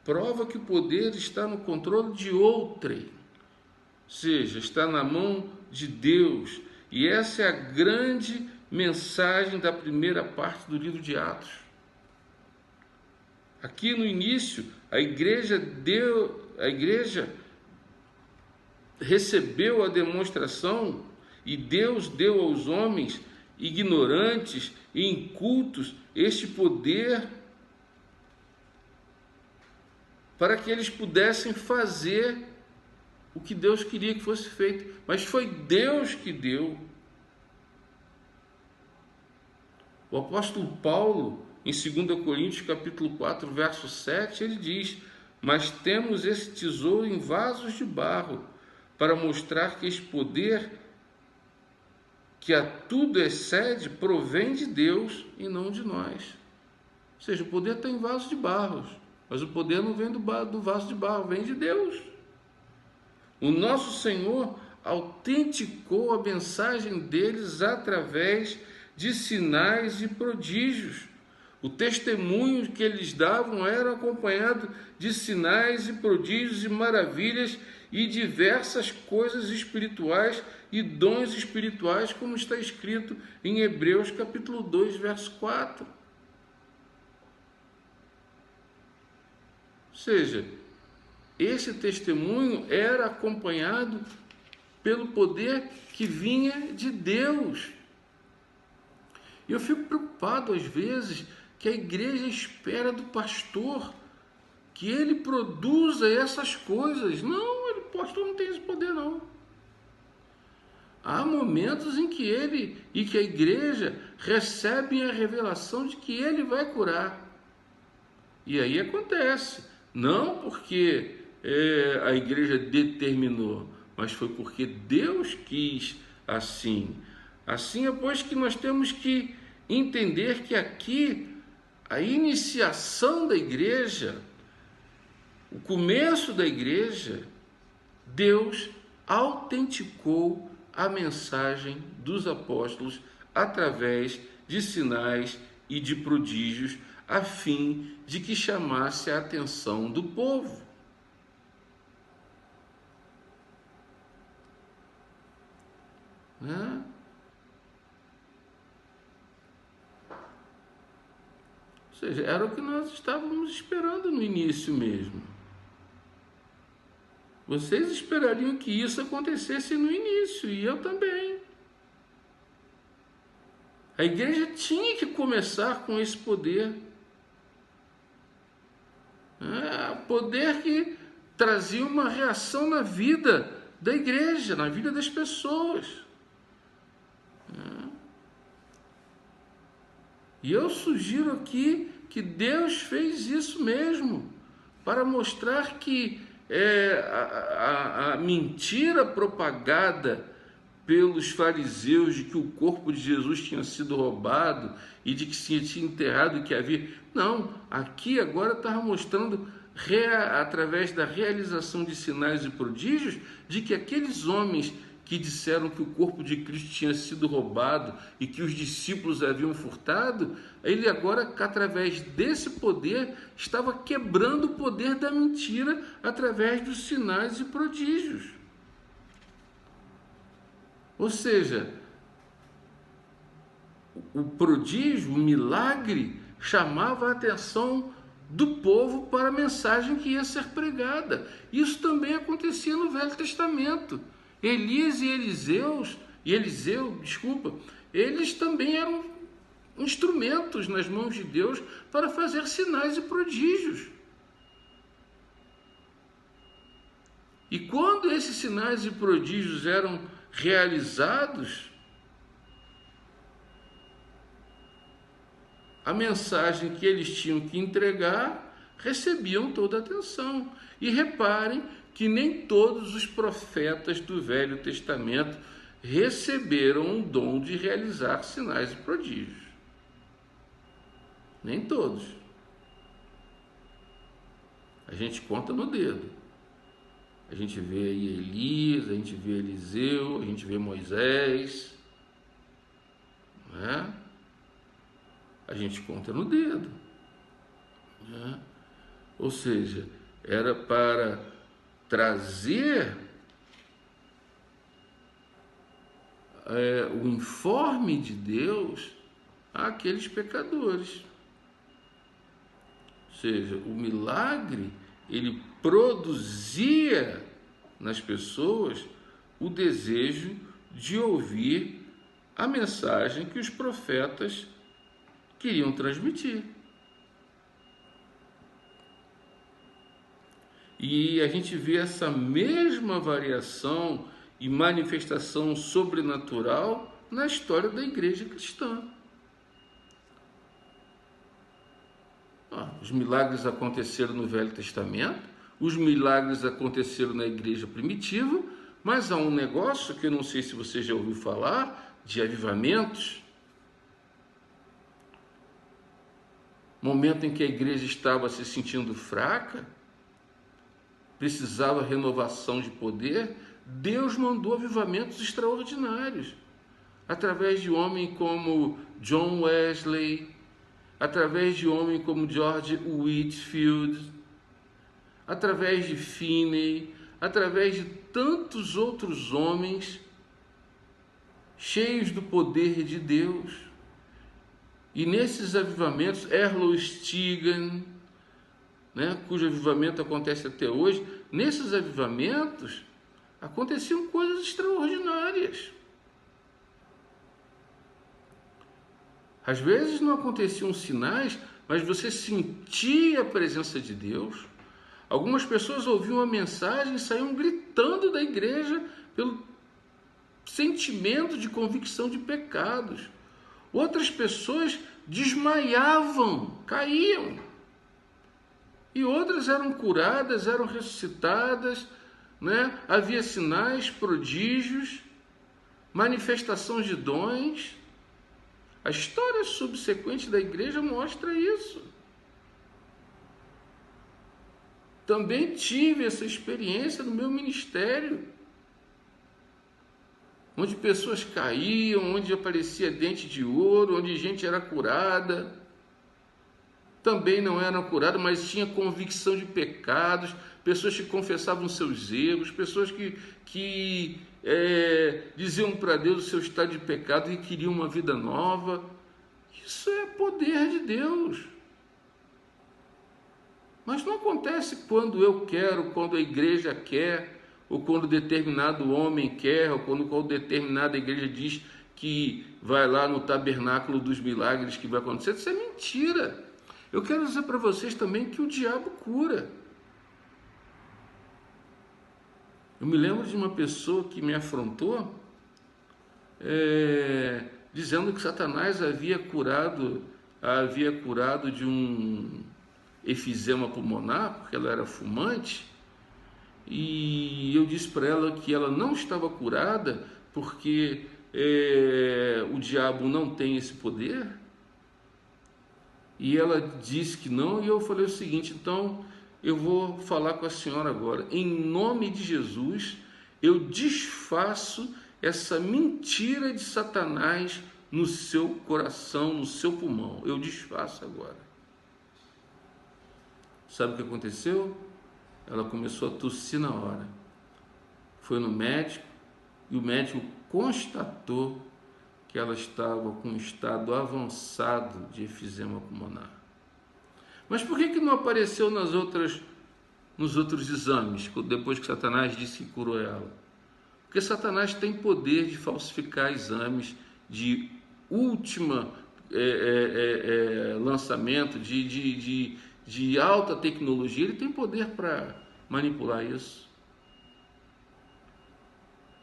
prova que o poder está no controle de outrem, ou seja, está na mão de Deus. E essa é a grande mensagem da primeira parte do livro de Atos. Aqui no início, a igreja recebeu a demonstração e Deus deu aos homens ignorantes e incultos este poder para que eles pudessem fazer o que Deus queria que fosse feito. Mas foi Deus que deu. O apóstolo Paulo, em 2 Coríntios capítulo 4, verso 7, ele diz: mas temos esse tesouro em vasos de barro, para mostrar que esse poder, que a tudo excede, provém de Deus e não de nós. Ou seja, o poder está em vasos de barro, mas o poder não vem do vaso de barro, vem de Deus. O nosso Senhor autenticou a mensagem deles através de sinais e prodígios. O testemunho que eles davam era acompanhado de sinais e prodígios e maravilhas e diversas coisas espirituais e dons espirituais, como está escrito em Hebreus capítulo 2, verso 4. Ou seja, esse testemunho era acompanhado pelo poder que vinha de Deus. E eu fico preocupado às vezes que a igreja espera do pastor que ele produza essas coisas. Não, o pastor não tem esse poder não. Há momentos em que ele e que a igreja recebem a revelação de que ele vai curar. E aí acontece, não porque a igreja determinou, mas foi porque Deus quis assim. Assim é, pois, que nós temos que entender que aqui a iniciação da igreja, o começo da igreja, Deus autenticou a mensagem dos apóstolos através de sinais e de prodígios, a fim de que chamasse a atenção do povo. Né? Ou seja, era o que nós estávamos esperando no início mesmo. Vocês esperariam que isso acontecesse no início, e eu também. A igreja tinha que começar com esse poder. Poder que trazia uma reação na vida da igreja, na vida das pessoas. E eu sugiro aqui que Deus fez isso mesmo, para mostrar que a mentira propagada pelos fariseus de que o corpo de Jesus tinha sido roubado e de que se tinha enterrado e que havia... Não, aqui agora estava mostrando, através da realização de sinais e prodígios, de que aqueles homens que disseram que o corpo de Cristo tinha sido roubado e que os discípulos haviam furtado, ele agora, através desse poder, estava quebrando o poder da mentira através dos sinais e prodígios. Ou seja, o prodígio, o milagre, chamava a atenção do povo para a mensagem que ia ser pregada. Isso também acontecia no Velho Testamento. Elias e Eliseu, eles também eram instrumentos nas mãos de Deus para fazer sinais e prodígios. E quando esses sinais e prodígios eram realizados, a mensagem que eles tinham que entregar recebiam toda a atenção. E reparem que nem todos os profetas do Velho Testamento receberam o dom de realizar sinais e prodígios. Nem todos. A gente conta no dedo. A gente vê aí Elias, a gente vê Eliseu, a gente vê Moisés, né? A gente conta no dedo, né? Ou seja, era para trazer o informe de Deus àqueles pecadores. Ou seja, o milagre, ele produzia nas pessoas o desejo de ouvir a mensagem que os profetas queriam transmitir. E a gente vê essa mesma variação e manifestação sobrenatural na história da igreja cristã. Os milagres aconteceram no Velho Testamento, os milagres aconteceram na igreja primitiva, mas há um negócio que eu não sei se você já ouviu falar, de avivamentos. Momento em que a igreja estava se sentindo fraca, precisava de renovação de poder, Deus mandou avivamentos extraordinários, através de homens como John Wesley, através de homens como George Whitefield, através de Finney, através de tantos outros homens cheios do poder de Deus. E nesses avivamentos, Erlo Stigan, né, cujo avivamento acontece até hoje, nesses avivamentos aconteciam coisas extraordinárias. Às vezes não aconteciam sinais, mas você sentia a presença de Deus. Algumas pessoas ouviam a mensagem e saíam gritando da igreja pelo sentimento de convicção de pecados. Outras pessoas desmaiavam, caíam. E outras eram curadas, eram ressuscitadas, né? Havia sinais, prodígios, manifestações de dons. A história subsequente da igreja mostra isso. Também tive essa experiência no meu ministério, onde pessoas caíam, onde aparecia dente de ouro, onde gente era curada. Também não eram curadas, mas tinha convicção de pecados, pessoas que confessavam seus erros, pessoas que diziam para Deus o seu estado de pecado e queriam uma vida nova. Isso é poder de Deus. Mas não acontece quando eu quero, quando a igreja quer, ou quando determinado homem quer, ou quando determinada igreja diz que vai lá no tabernáculo dos milagres que vai acontecer. Isso é mentira. Eu quero dizer para vocês também que o diabo cura. Eu me lembro de uma pessoa que me afrontou, dizendo que Satanás havia curado de um efizema pulmonar, porque ela era fumante, e eu disse para ela que ela não estava curada porque o diabo não tem esse poder. E ela disse que não, e eu falei o seguinte: então eu vou falar com a senhora agora. Em nome de Jesus, eu desfaço essa mentira de Satanás no seu coração, no seu pulmão. Eu desfaço agora. Sabe o que aconteceu? Ela começou a tossir na hora. Foi no médico e o médico constatou que ela estava com um estado avançado de efizema pulmonar. Mas por que não apareceu nos outros exames, depois que Satanás disse que curou ela? Porque Satanás tem poder de falsificar exames de última lançamento, de alta tecnologia. Ele tem poder para manipular isso.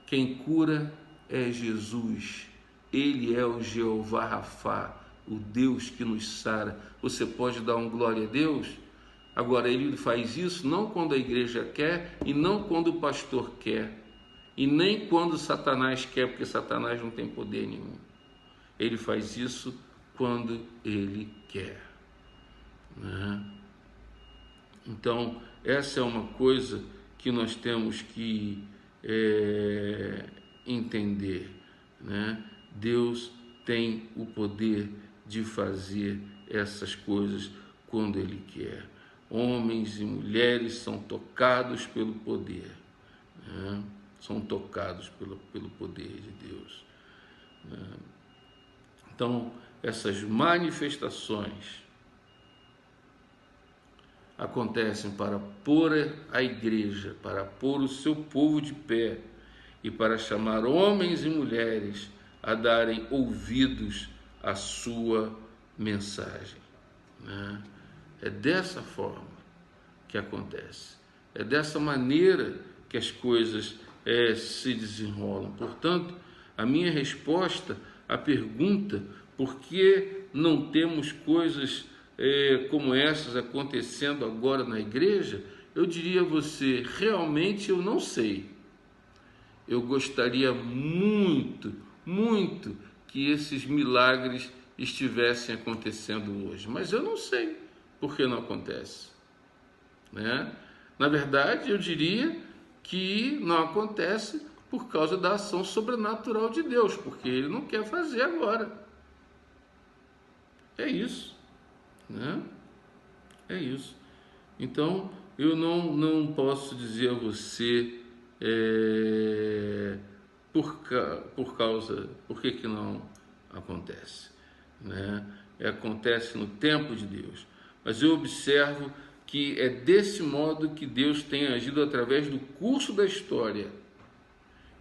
Quem cura é Jesus. Ele é o Jeová Rafá, o Deus que nos sara. Você pode dar um glória a Deus? Agora, ele faz isso não quando a igreja quer e não quando o pastor quer. E nem quando Satanás quer, porque Satanás não tem poder nenhum. Ele faz isso quando ele quer, né? Então, essa é uma coisa que nós temos que entender, né? Deus tem o poder de fazer essas coisas quando ele quer. Homens e mulheres são tocados pelo poder, né? São tocados pelo poder de Deus, né? Então, essas manifestações acontecem para pôr a igreja, para pôr o seu povo de pé e para chamar homens e mulheres a darem ouvidos à sua mensagem, né? É dessa forma que acontece, é dessa maneira que as coisas se desenrolam. Portanto, a minha resposta à pergunta por que não temos coisas como essas acontecendo agora na igreja, eu diria a você, realmente eu não sei. Eu gostaria muito, muito que esses milagres estivessem acontecendo hoje, mas eu não sei por que não acontece, né? Na verdade, eu diria que não acontece por causa da ação sobrenatural de Deus, porque Ele não quer fazer agora. É isso, né? É isso. Então, eu não posso dizer a você por que não acontece, né? Acontece no tempo de Deus. Mas eu observo que é desse modo que Deus tem agido através do curso da história.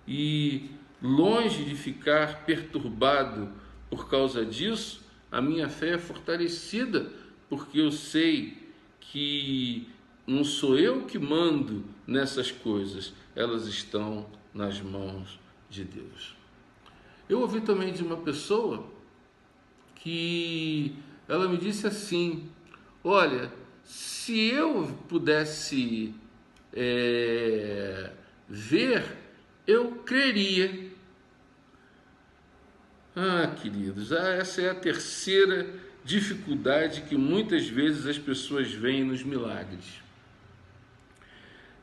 E longe de ficar perturbado por causa disso, a minha fé é fortalecida, porque eu sei que não sou eu que mando nessas coisas, elas estão nas mãos de Deus. Eu ouvi também de uma pessoa que ela me disse assim: olha, se eu pudesse ver, eu creria. Queridos, essa é a terceira dificuldade que muitas vezes as pessoas veem nos milagres.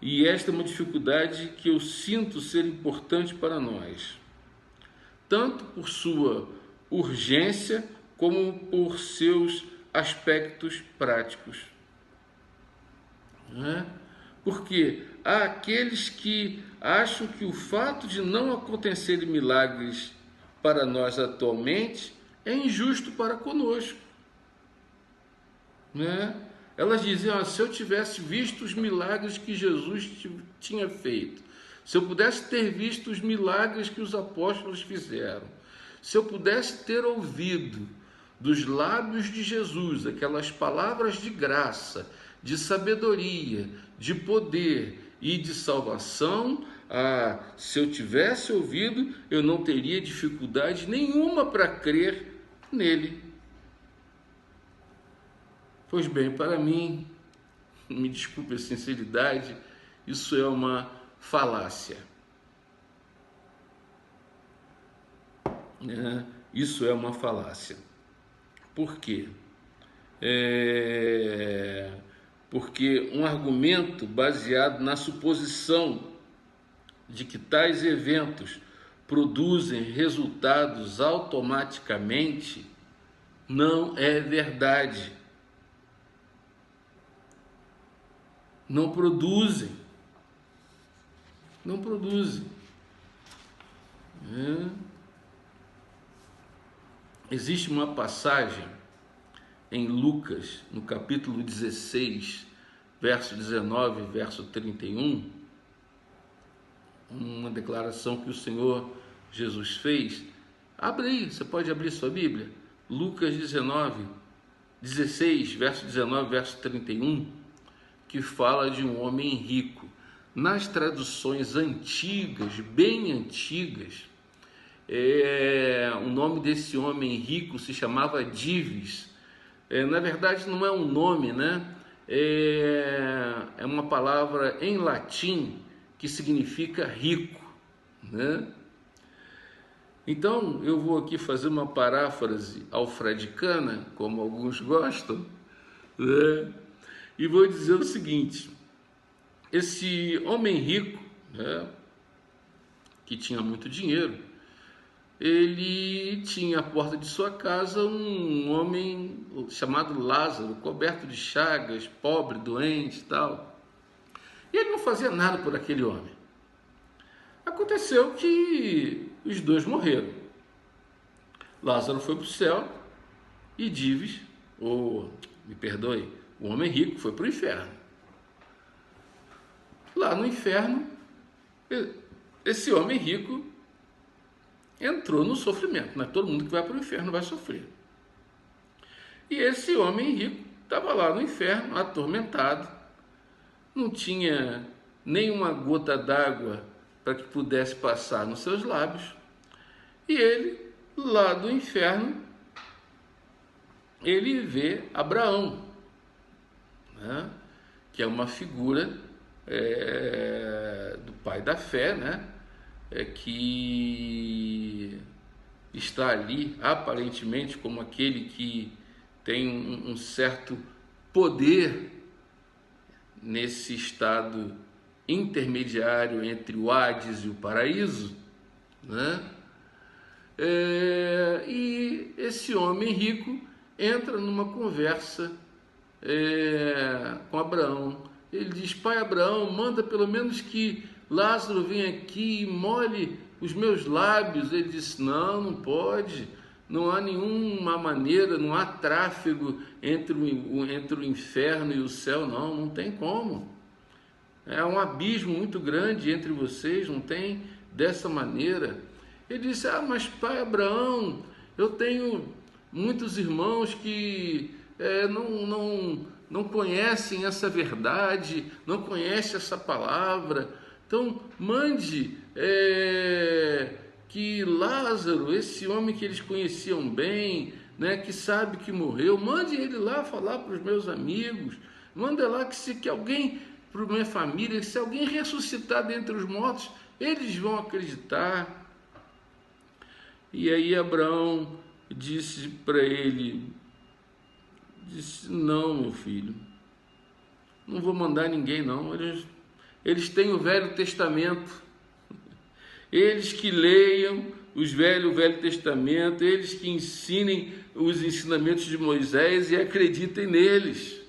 E esta é uma dificuldade que eu sinto ser importante para nós, tanto por sua urgência como por seus aspectos práticos, né? Porque há aqueles que acham que o fato de não acontecerem milagres para nós atualmente é injusto para conosco, né? Elas dizem: se eu tivesse visto os milagres que Jesus tinha feito, se eu pudesse ter visto os milagres que os apóstolos fizeram, se eu pudesse ter ouvido dos lábios de Jesus aquelas palavras de graça, de sabedoria, de poder e de salvação, se eu tivesse ouvido, eu não teria dificuldade nenhuma para crer nele. Pois bem, para mim, me desculpe a sinceridade, isso é uma falácia. Isso é uma falácia. Por quê? Porque um argumento baseado na suposição de que tais eventos produzem resultados automaticamente não é verdade. Não produzem. Não produzem. Existe uma passagem em Lucas, no capítulo 16, verso 19, verso 31, uma declaração que o Senhor Jesus fez. Abre aí, você pode abrir sua Bíblia. Lucas 16, verso 19, verso 31, que fala de um homem rico. nas traduções antigas, bem antigas, o nome desse homem rico se chamava Dives. Na verdade, não é um nome, né? É uma palavra em latim que significa rico, né? Então, eu vou aqui fazer uma paráfrase alfredicana, como alguns gostam, né? E vou dizer o seguinte: esse homem rico, né, que tinha muito dinheiro, ele tinha à porta de sua casa um homem chamado Lázaro, coberto de chagas, pobre, doente e tal. E ele não fazia nada por aquele homem. Aconteceu que os dois morreram. Lázaro foi para o céu e Dives, o homem rico, foi para o inferno. Lá no inferno, esse homem rico entrou no sofrimento, né? Todo mundo que vai para o inferno vai sofrer. E esse homem rico estava lá no inferno, atormentado, não tinha nenhuma gota d'água para que pudesse passar nos seus lábios, e ele, lá do inferno, ele vê Abraão, né? Que é uma figura do pai da fé, né? Que está ali aparentemente como aquele que tem um certo poder nesse estado intermediário entre o Hades e o paraíso, né? E esse homem rico entra numa conversa com Abraão. Ele diz: pai Abraão, manda pelo menos que Lázaro venha aqui e molhe os meus lábios. Ele disse: não pode, não há nenhuma maneira, não há tráfego entre o inferno e o céu, não tem como. É um abismo muito grande entre vocês, não tem dessa maneira. Ele disse: mas pai Abraão, eu tenho muitos irmãos que não conhecem essa verdade, não conhecem essa palavra. Então, mande que Lázaro, esse homem que eles conheciam bem, né, que sabe que morreu, mande ele lá falar para os meus amigos, manda lá que alguém, para a minha família, se alguém ressuscitar dentre os mortos, eles vão acreditar. E aí Abraão disse para ele, não, meu filho, não vou mandar ninguém não, eles têm o Velho Testamento, eles que leiam o Velho Testamento, eles que ensinem os ensinamentos de Moisés e acreditem neles.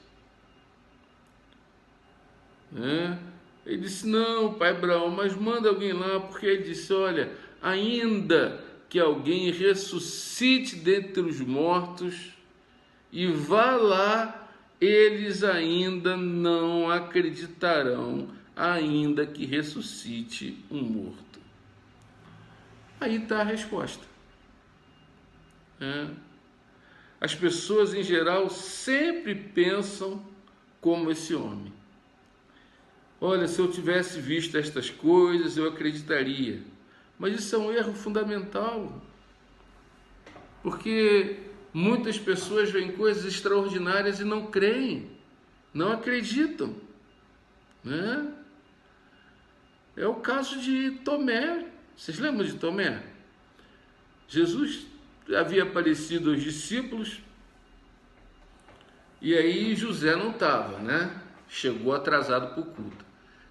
Ele disse: não, pai Abraão, mas manda alguém lá, porque ele disse: olha, ainda que alguém ressuscite dentre os mortos e vá lá, eles ainda não acreditarão, ainda que ressuscite um morto. Aí está a resposta. As pessoas em geral sempre pensam como esse homem. Olha, se eu tivesse visto estas coisas, eu acreditaria. Mas isso é um erro fundamental, porque muitas pessoas veem coisas extraordinárias e não creem, não acreditam, né? É o caso de Tomé. Vocês lembram de Tomé? Jesus havia aparecido aos discípulos e aí José não estava, né? Chegou atrasado para o culto.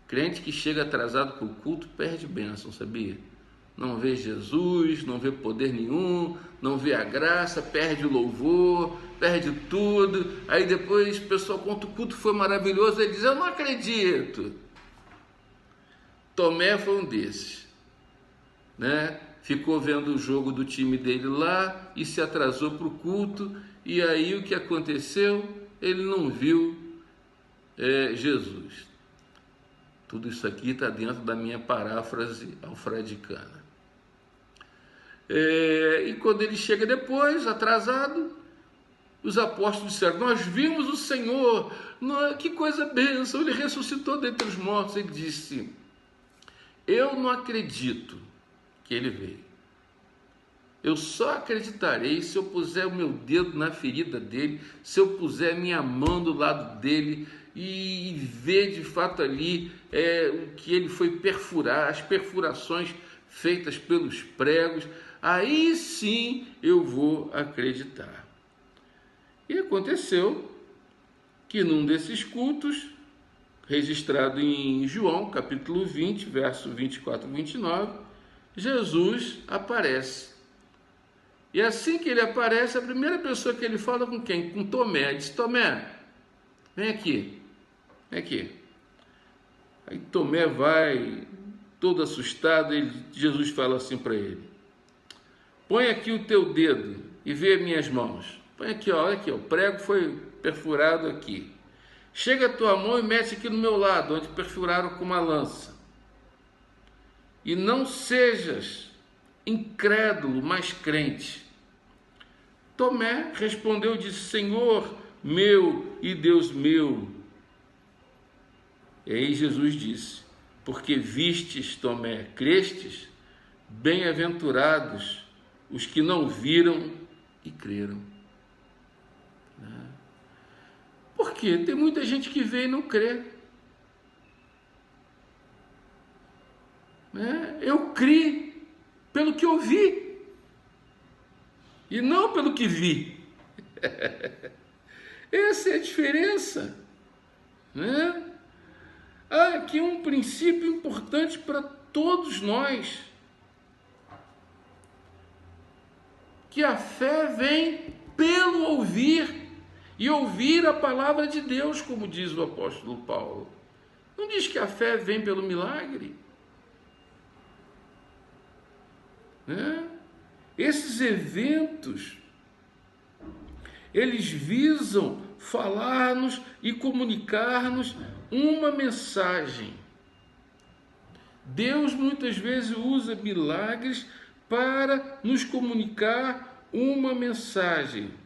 Crente que chega atrasado para o culto perde bênção, sabia? Não vê Jesus, não vê poder nenhum, não vê a graça, perde o louvor, perde tudo. Aí depois o pessoal conta: o culto foi maravilhoso. Ele diz: eu não acredito. Tomé foi um desses, né? Ficou vendo o jogo do time dele lá e se atrasou para o culto. E aí o que aconteceu? Ele não viu Jesus. Tudo isso aqui está dentro da minha paráfrase alfredicana. E quando ele chega depois, atrasado, os apóstolos disseram: nós vimos o Senhor, que coisa bênção, ele ressuscitou dentre os mortos. Ele disse: eu não acredito que ele veio. Eu só acreditarei se eu puser o meu dedo na ferida dele, se eu puser minha mão do lado dele e ver de fato ali o que ele foi perfurar, as perfurações feitas pelos pregos. Aí sim eu vou acreditar. E aconteceu que num desses cultos, registrado em João, capítulo 20, verso 24 e 29, Jesus aparece. E assim que ele aparece, a primeira pessoa que ele fala com quem? Com Tomé. Ele diz: Tomé, vem aqui, vem aqui. Aí Tomé vai, todo assustado, Jesus fala assim para ele: põe aqui o teu dedo e vê minhas mãos. Põe aqui, ó, olha aqui, ó, o prego foi perfurado aqui. Chega a tua mão e mete aqui no meu lado, onde perfuraram com uma lança. E não sejas incrédulo, mas crente. Tomé respondeu e disse: Senhor meu e Deus meu. E aí Jesus disse: porque vistes, Tomé, crestes, bem-aventurados os que não viram e creram. Por quê? Tem muita gente que vê e não crê. Eu criei pelo que eu vi e não pelo que vi. Essa é a diferença. Há aqui um princípio importante para todos nós, que a fé vem pelo ouvir, e ouvir a palavra de Deus, como diz o apóstolo Paulo. Não diz que a fé vem pelo milagre. Esses eventos, eles visam falar-nos e comunicar-nos uma mensagem. Deus muitas vezes usa milagres para nos comunicar uma mensagem.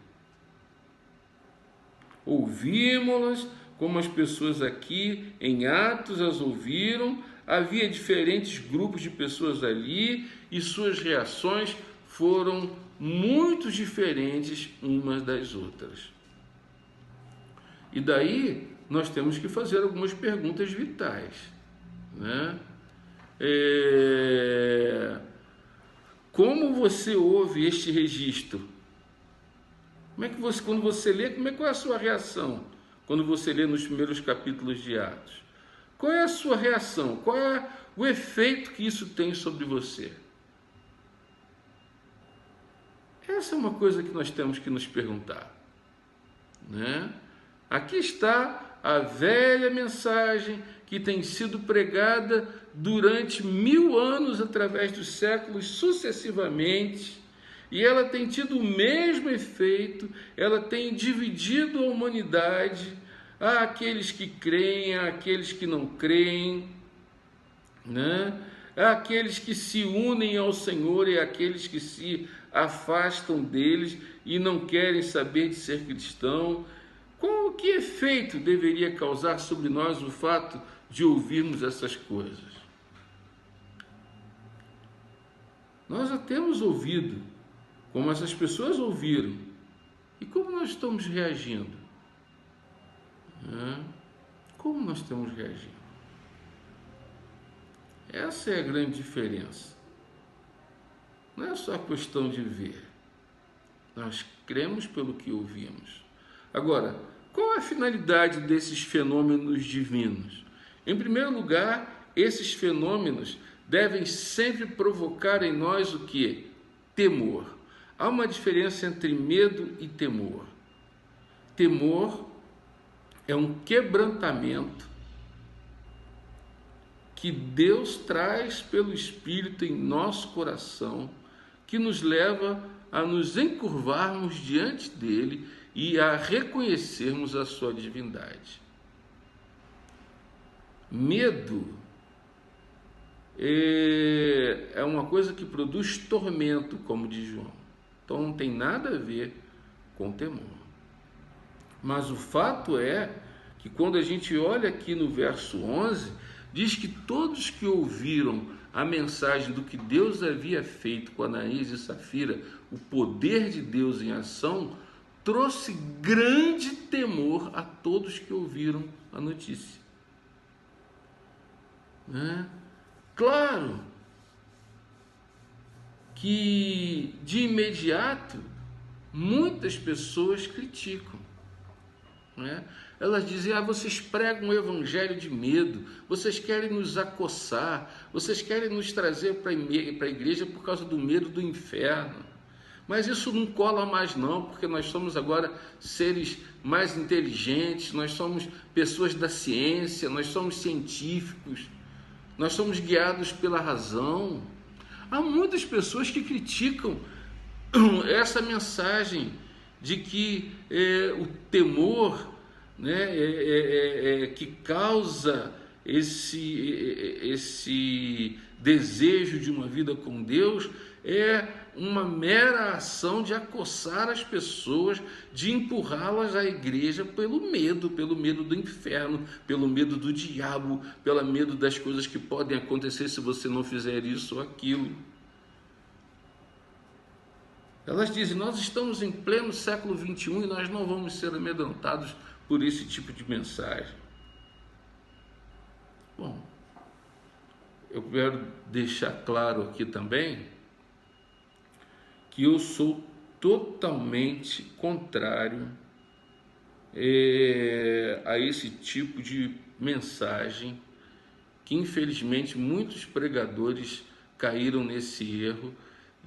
Ouvimos-las, como as pessoas aqui em Atos as ouviram. Havia diferentes grupos de pessoas ali e suas reações foram muito diferentes umas das outras. E daí nós temos que fazer algumas perguntas vitais, Como você ouve este registro? Como é que você, quando você lê, qual é a sua reação quando você lê nos primeiros capítulos de Atos? Qual é a sua reação? Qual é o efeito que isso tem sobre você? Essa é uma coisa que nós temos que nos perguntar, Aqui está a velha mensagem que tem sido pregada durante 1000 anos através dos séculos sucessivamente, e ela tem tido o mesmo efeito. Ela tem dividido a humanidade. Há aqueles que creem, há aqueles que não creem, Há aqueles que se unem ao Senhor e aqueles que se afastam deles e não querem saber de ser cristão. Que efeito deveria causar sobre nós o fato de ouvirmos essas coisas? Nós já temos ouvido, como essas pessoas ouviram, e como nós estamos reagindo? Como nós estamos reagindo? Essa é a grande diferença. Não é só questão de ver. Nós cremos pelo que ouvimos. Agora, qual é a finalidade desses fenômenos divinos? Em primeiro lugar, esses fenômenos devem sempre provocar em nós o quê? Temor. Há uma diferença entre medo e temor. Temor é um quebrantamento que Deus traz pelo Espírito em nosso coração, que nos leva a nos encurvarmos diante dele e a reconhecermos a sua divindade. Medo é uma coisa que produz tormento, como diz João. Então não tem nada a ver com temor. Mas o fato é que quando a gente olha aqui no verso 11, diz que todos que ouviram a mensagem do que Deus havia feito com Ananias e Safira, o poder de Deus em ação, trouxe grande temor a todos que ouviram a notícia. Claro que de imediato muitas pessoas criticam, Elas dizem: vocês pregam um evangelho de medo, vocês querem nos acossar, vocês querem nos trazer para a igreja por causa do medo do inferno. Mas isso não cola mais não, porque nós somos agora seres mais inteligentes, nós somos pessoas da ciência, nós somos científicos, nós somos guiados pela razão. Há muitas pessoas que criticam essa mensagem de que o temor, que causa esse desejo de uma vida com Deus, é uma mera ação de acossar as pessoas, de empurrá-las à igreja pelo medo do inferno, pelo medo do diabo, pelo medo das coisas que podem acontecer se você não fizer isso ou aquilo. Elas dizem: nós estamos em pleno século XXI e nós não vamos ser amedrontados por esse tipo de mensagem. Bom, eu quero deixar claro aqui também que eu sou totalmente contrário a esse tipo de mensagem, que infelizmente muitos pregadores caíram nesse erro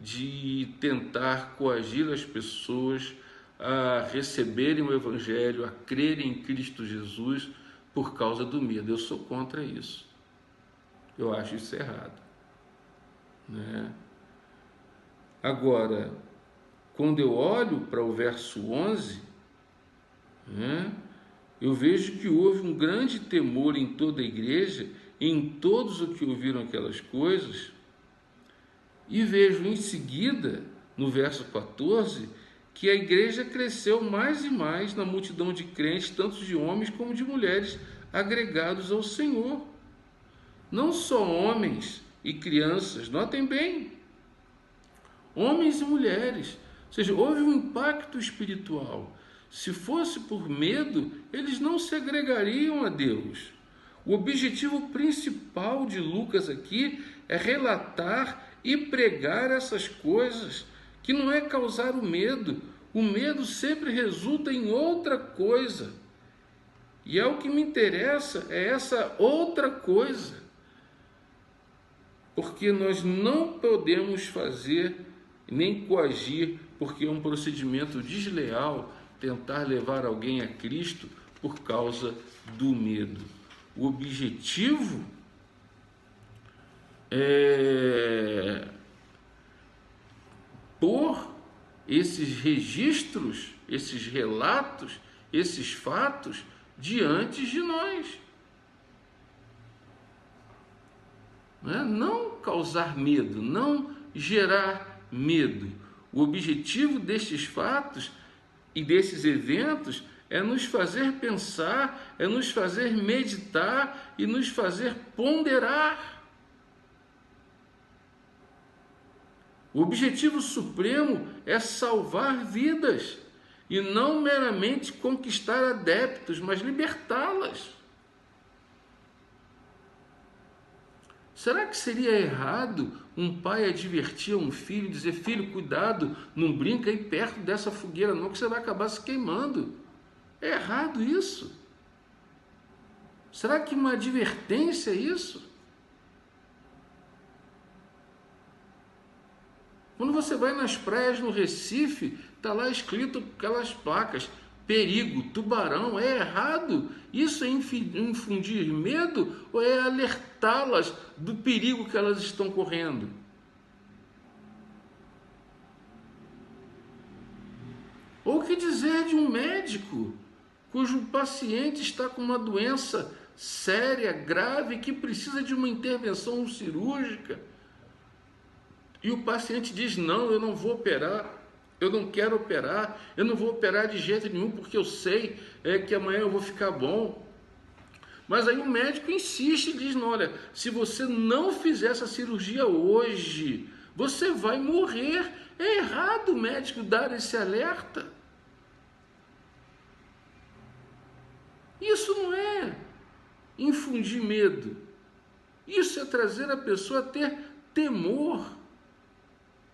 de tentar coagir as pessoas a receberem o evangelho, a crerem em Cristo Jesus por causa do medo. Eu sou contra isso. Eu acho isso errado, Agora, quando eu olho para o verso 11, eu vejo que houve um grande temor em toda a igreja, em todos os que ouviram aquelas coisas, e vejo em seguida, no verso 14, que a igreja cresceu mais e mais na multidão de crentes, tanto de homens como de mulheres, agregados ao Senhor. Não só homens e crianças, notem bem, homens e mulheres, ou seja, houve um impacto espiritual. Se fosse por medo, eles não se agregariam a Deus. O objetivo principal de Lucas aqui é relatar e pregar essas coisas, que não é causar o medo. O medo sempre resulta em outra coisa. E é o que me interessa, é essa outra coisa. Porque nós não podemos fazer nem coagir, porque é um procedimento desleal tentar levar alguém a Cristo por causa do medo. O objetivo é pôr esses registros, esses relatos, esses fatos diante de nós. Não causar medo, não gerar medo. O objetivo destes fatos e desses eventos é nos fazer pensar, é nos fazer meditar e nos fazer ponderar. O objetivo supremo é salvar vidas e não meramente conquistar adeptos, mas libertá-las. Será que seria errado um pai advertir a um filho e dizer: filho, cuidado, não brinca aí perto dessa fogueira não, que você vai acabar se queimando? É errado isso? Será que uma advertência é isso? Quando você vai nas praias no Recife, está lá escrito aquelas placas: perigo, tubarão. É errado? Isso é infundir medo ou é alertá-las do perigo que elas estão correndo? Ou o que dizer de um médico cujo paciente está com uma doença séria, grave, que precisa de uma intervenção cirúrgica, e o paciente diz: não, eu não vou operar, eu não quero operar, eu não vou operar de jeito nenhum, porque eu sei que amanhã eu vou ficar bom. Mas aí o médico insiste e diz, não, olha, se você não fizer essa cirurgia hoje, você vai morrer. É errado o médico dar esse alerta. Isso não é infundir medo. Isso é trazer a pessoa a ter temor,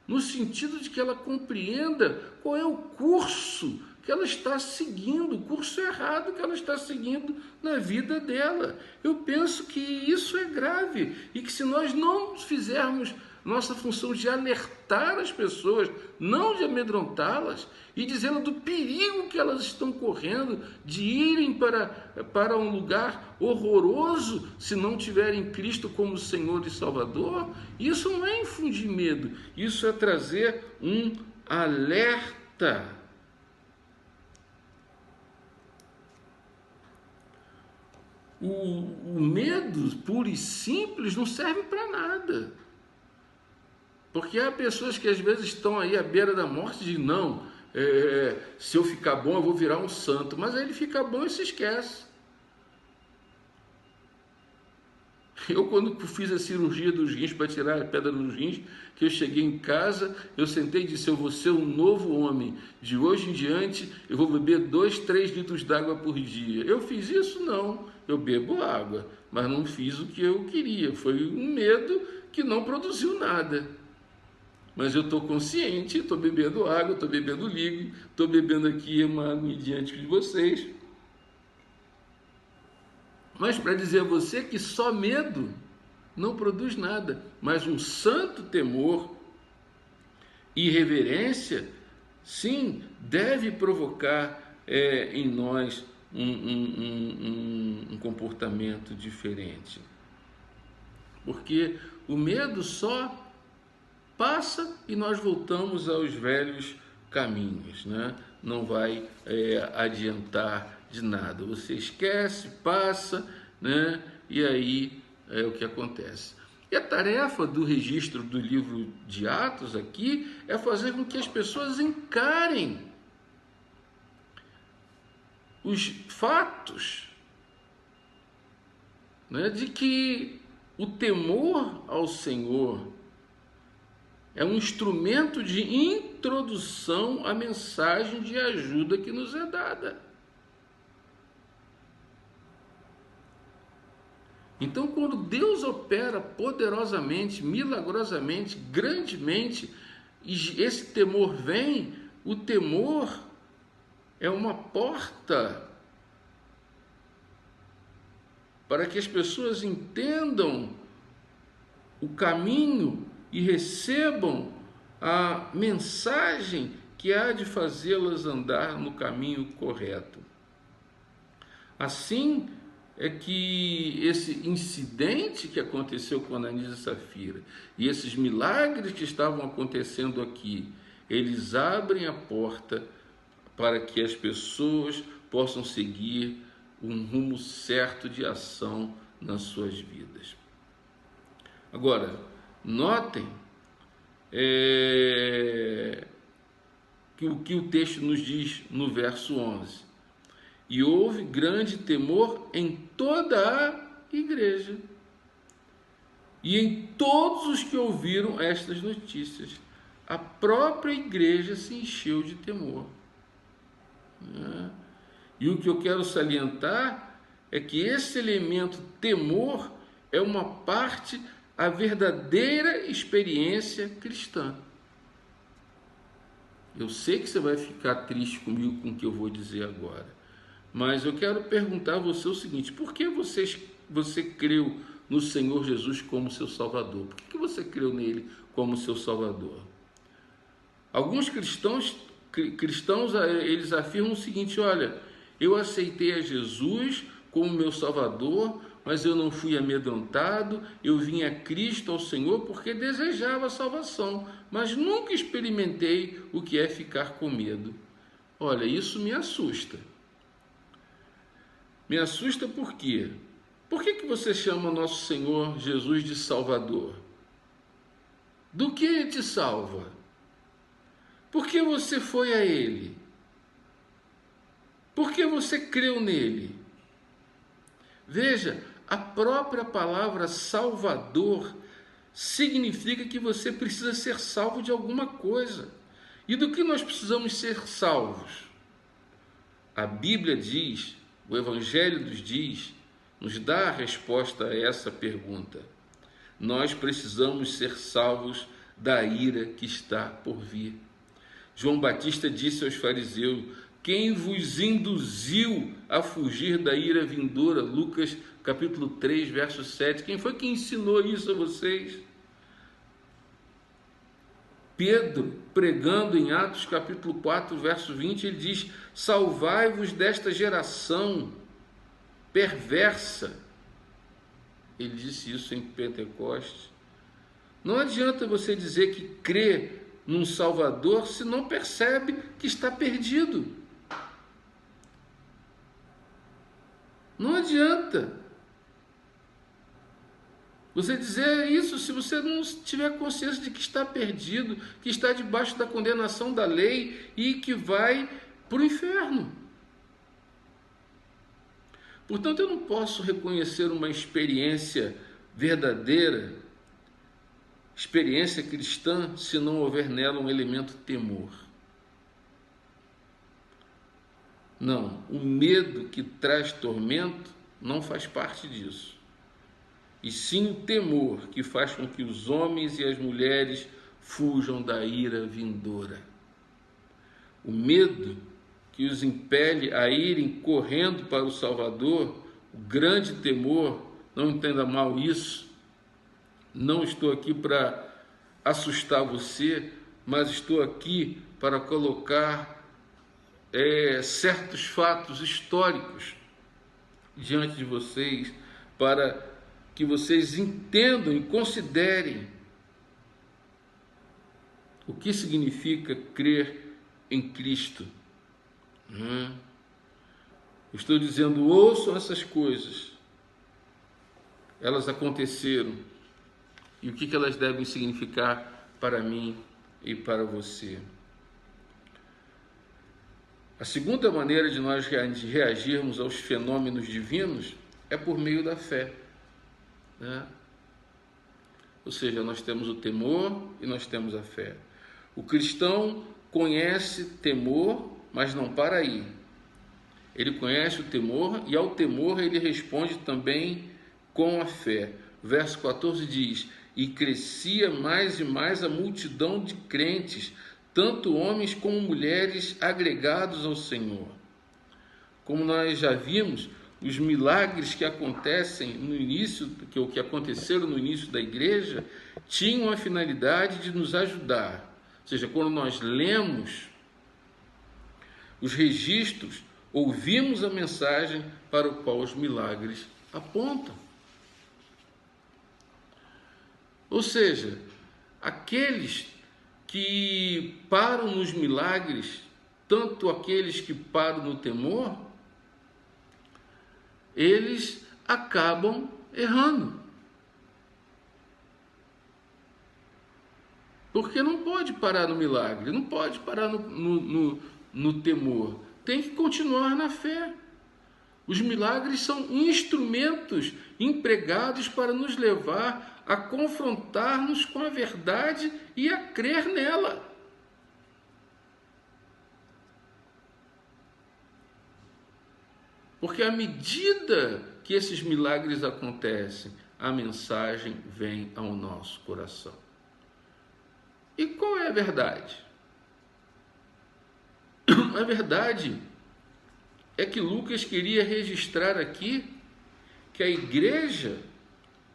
no sentido de que ela compreenda qual é o curso que ela está seguindo, o curso errado que ela está seguindo na vida dela. Eu penso que isso é grave e que se nós não fizermos nossa função de alertar as pessoas, não de amedrontá-las, e dizendo do perigo que elas estão correndo de irem para um lugar horroroso se não tiverem Cristo como Senhor e Salvador, isso não é infundir medo, isso é trazer um alerta. O medo puro e simples não serve para nada. Porque há pessoas que às vezes estão aí à beira da morte e dizem, não, se eu ficar bom eu vou virar um santo. Mas aí ele fica bom e se esquece. Eu, quando fiz a cirurgia dos rins, para tirar a pedra dos rins, que eu cheguei em casa, eu sentei e disse, eu vou ser um novo homem. De hoje em diante, eu vou beber 2, 3 litros d'água por dia. Eu fiz isso? Não. Eu bebo água, mas não fiz o que eu queria. Foi um medo que não produziu nada. Mas eu estou consciente, estou bebendo água, estou bebendo líquido, estou bebendo aqui uma água diante de vocês. Mas para dizer a você que só medo não produz nada, mas um santo temor e reverência, sim, deve provocar em nós um comportamento diferente. Porque o medo só passa e nós voltamos aos velhos caminhos, né? Não vai adiantar de nada. Você esquece, passa, né? E aí é o que acontece. E a tarefa do registro do livro de Atos aqui é fazer com que as pessoas encarem os fatos, né? De que o temor ao Senhor é um instrumento de introdução à mensagem de ajuda que nos é dada. Então, quando Deus opera poderosamente, milagrosamente, grandemente, e esse temor vem, o temor é uma porta para que as pessoas entendam o caminho e recebam a mensagem que há de fazê-las andar no caminho correto. Assim é que esse incidente que aconteceu com Ananias e Safira e esses milagres que estavam acontecendo aqui, eles abrem a porta para que as pessoas possam seguir um rumo certo de ação nas suas vidas. Agora, notem que o que o texto nos diz no verso 11. E houve grande temor em toda a igreja e em todos os que ouviram estas notícias. A própria igreja se encheu de temor. E o que eu quero salientar é que esse elemento temor é uma parte a verdadeira experiência cristã. Eu sei que você vai ficar triste comigo com o que eu vou dizer agora, mas eu quero perguntar a você o seguinte: por que você creu no Senhor Jesus como seu Salvador? Por que você creu nele como seu Salvador? Alguns cristãos eles afirmam o seguinte: olha, eu aceitei a Jesus como meu Salvador, mas eu não fui amedrontado, eu vim a Cristo, ao Senhor, porque desejava a salvação, mas nunca experimentei o que é ficar com medo. Olha, isso me assusta. Me assusta por quê? Por que você chama nosso Senhor Jesus de Salvador? Do que ele te salva? Por que você foi a Ele? Por que você creu nele? Veja, a própria palavra Salvador significa que você precisa ser salvo de alguma coisa. E do que nós precisamos ser salvos? A Bíblia diz, o Evangelho nos dá a resposta a essa pergunta. Nós precisamos ser salvos da ira que está por vir. João Batista disse aos fariseus: quem vos induziu a fugir da ira vindoura? Lucas capítulo 3, verso 7. Quem foi que ensinou isso a vocês? Pedro, pregando em Atos capítulo 4, verso 20, ele diz: salvai-vos desta geração perversa. Ele disse isso em Pentecostes. Não adianta você dizer que crê num Salvador se não percebe que está perdido. Não adianta você dizer isso se você não tiver consciência de que está perdido, que está debaixo da condenação da lei e que vai para o inferno. Portanto, eu não posso reconhecer uma experiência verdadeira, experiência cristã, se não houver nela um elemento temor. Não, o medo que traz tormento não faz parte disso. E sim o temor que faz com que os homens e as mulheres fujam da ira vindoura. O medo que os impele a irem correndo para o Salvador, o grande temor, não entenda mal isso, não estou aqui para assustar você, mas estou aqui para colocar certos fatos históricos diante de vocês, para que vocês entendam e considerem o que significa crer em Cristo. Eu estou dizendo, ouçam essas coisas, elas aconteceram, e o que elas devem significar para mim e para você. A segunda maneira de nós reagirmos aos fenômenos divinos é por meio da fé, né? Ou seja, nós temos o temor e nós temos a fé. O cristão conhece temor, mas não para aí. Ele conhece o temor e ao temor ele responde também com a fé. Verso 14 diz: e crescia mais e mais a multidão de crentes, tanto homens como mulheres agregados ao Senhor. Como nós já vimos, os milagres que acontecem no início, que aconteceram no início da igreja, tinham a finalidade de nos ajudar. Ou seja, quando nós lemos os registros, ouvimos a mensagem para o qual os milagres apontam. Ou seja, aqueles que param nos milagres, tanto aqueles que param no temor, eles acabam errando. Porque não pode parar no milagre, não pode parar no temor, tem que continuar na fé. Os milagres são instrumentos empregados para nos levar a confrontar-nos com a verdade e a crer nela. Porque à medida que esses milagres acontecem, a mensagem vem ao nosso coração. E qual é a verdade? A verdade é que Lucas queria registrar aqui que a igreja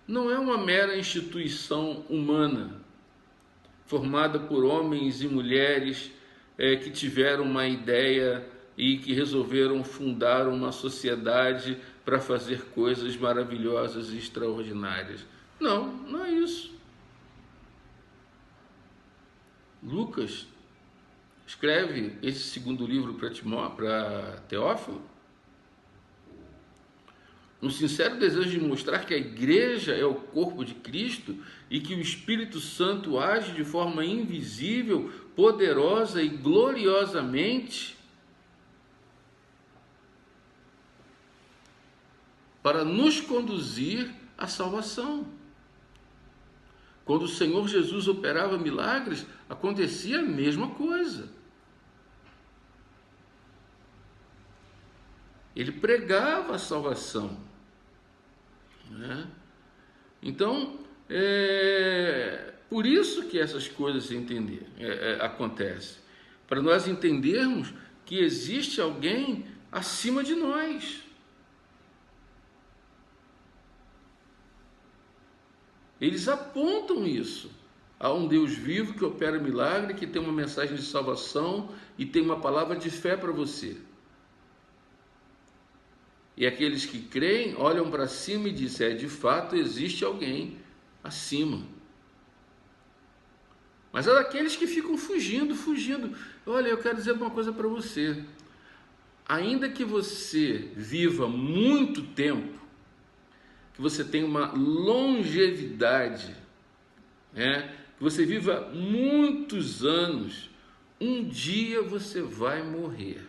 não é uma mera instituição humana, formada por homens e mulheres que tiveram uma ideia e que resolveram fundar uma sociedade para fazer coisas maravilhosas e extraordinárias. Não, não é isso. Lucas escreve esse segundo livro para Teófilo no sincero desejo de mostrar que a igreja é o corpo de Cristo e que o Espírito Santo age de forma invisível, poderosa e gloriosamente para nos conduzir à salvação. Quando o Senhor Jesus operava milagres, acontecia a mesma coisa. Ele pregava a salvação, né? Então, por isso que essas coisas acontecem. Para nós entendermos que existe alguém acima de nós. Eles apontam isso. Há um Deus vivo que opera milagre, que tem uma mensagem de salvação e tem uma palavra de fé para você. E aqueles que creem olham para cima e dizem, de fato existe alguém acima. Mas há daqueles que ficam fugindo. Olha, eu quero dizer uma coisa para você. Ainda que você viva muito tempo, que você tenha uma longevidade, que você viva muitos anos, um dia você vai morrer.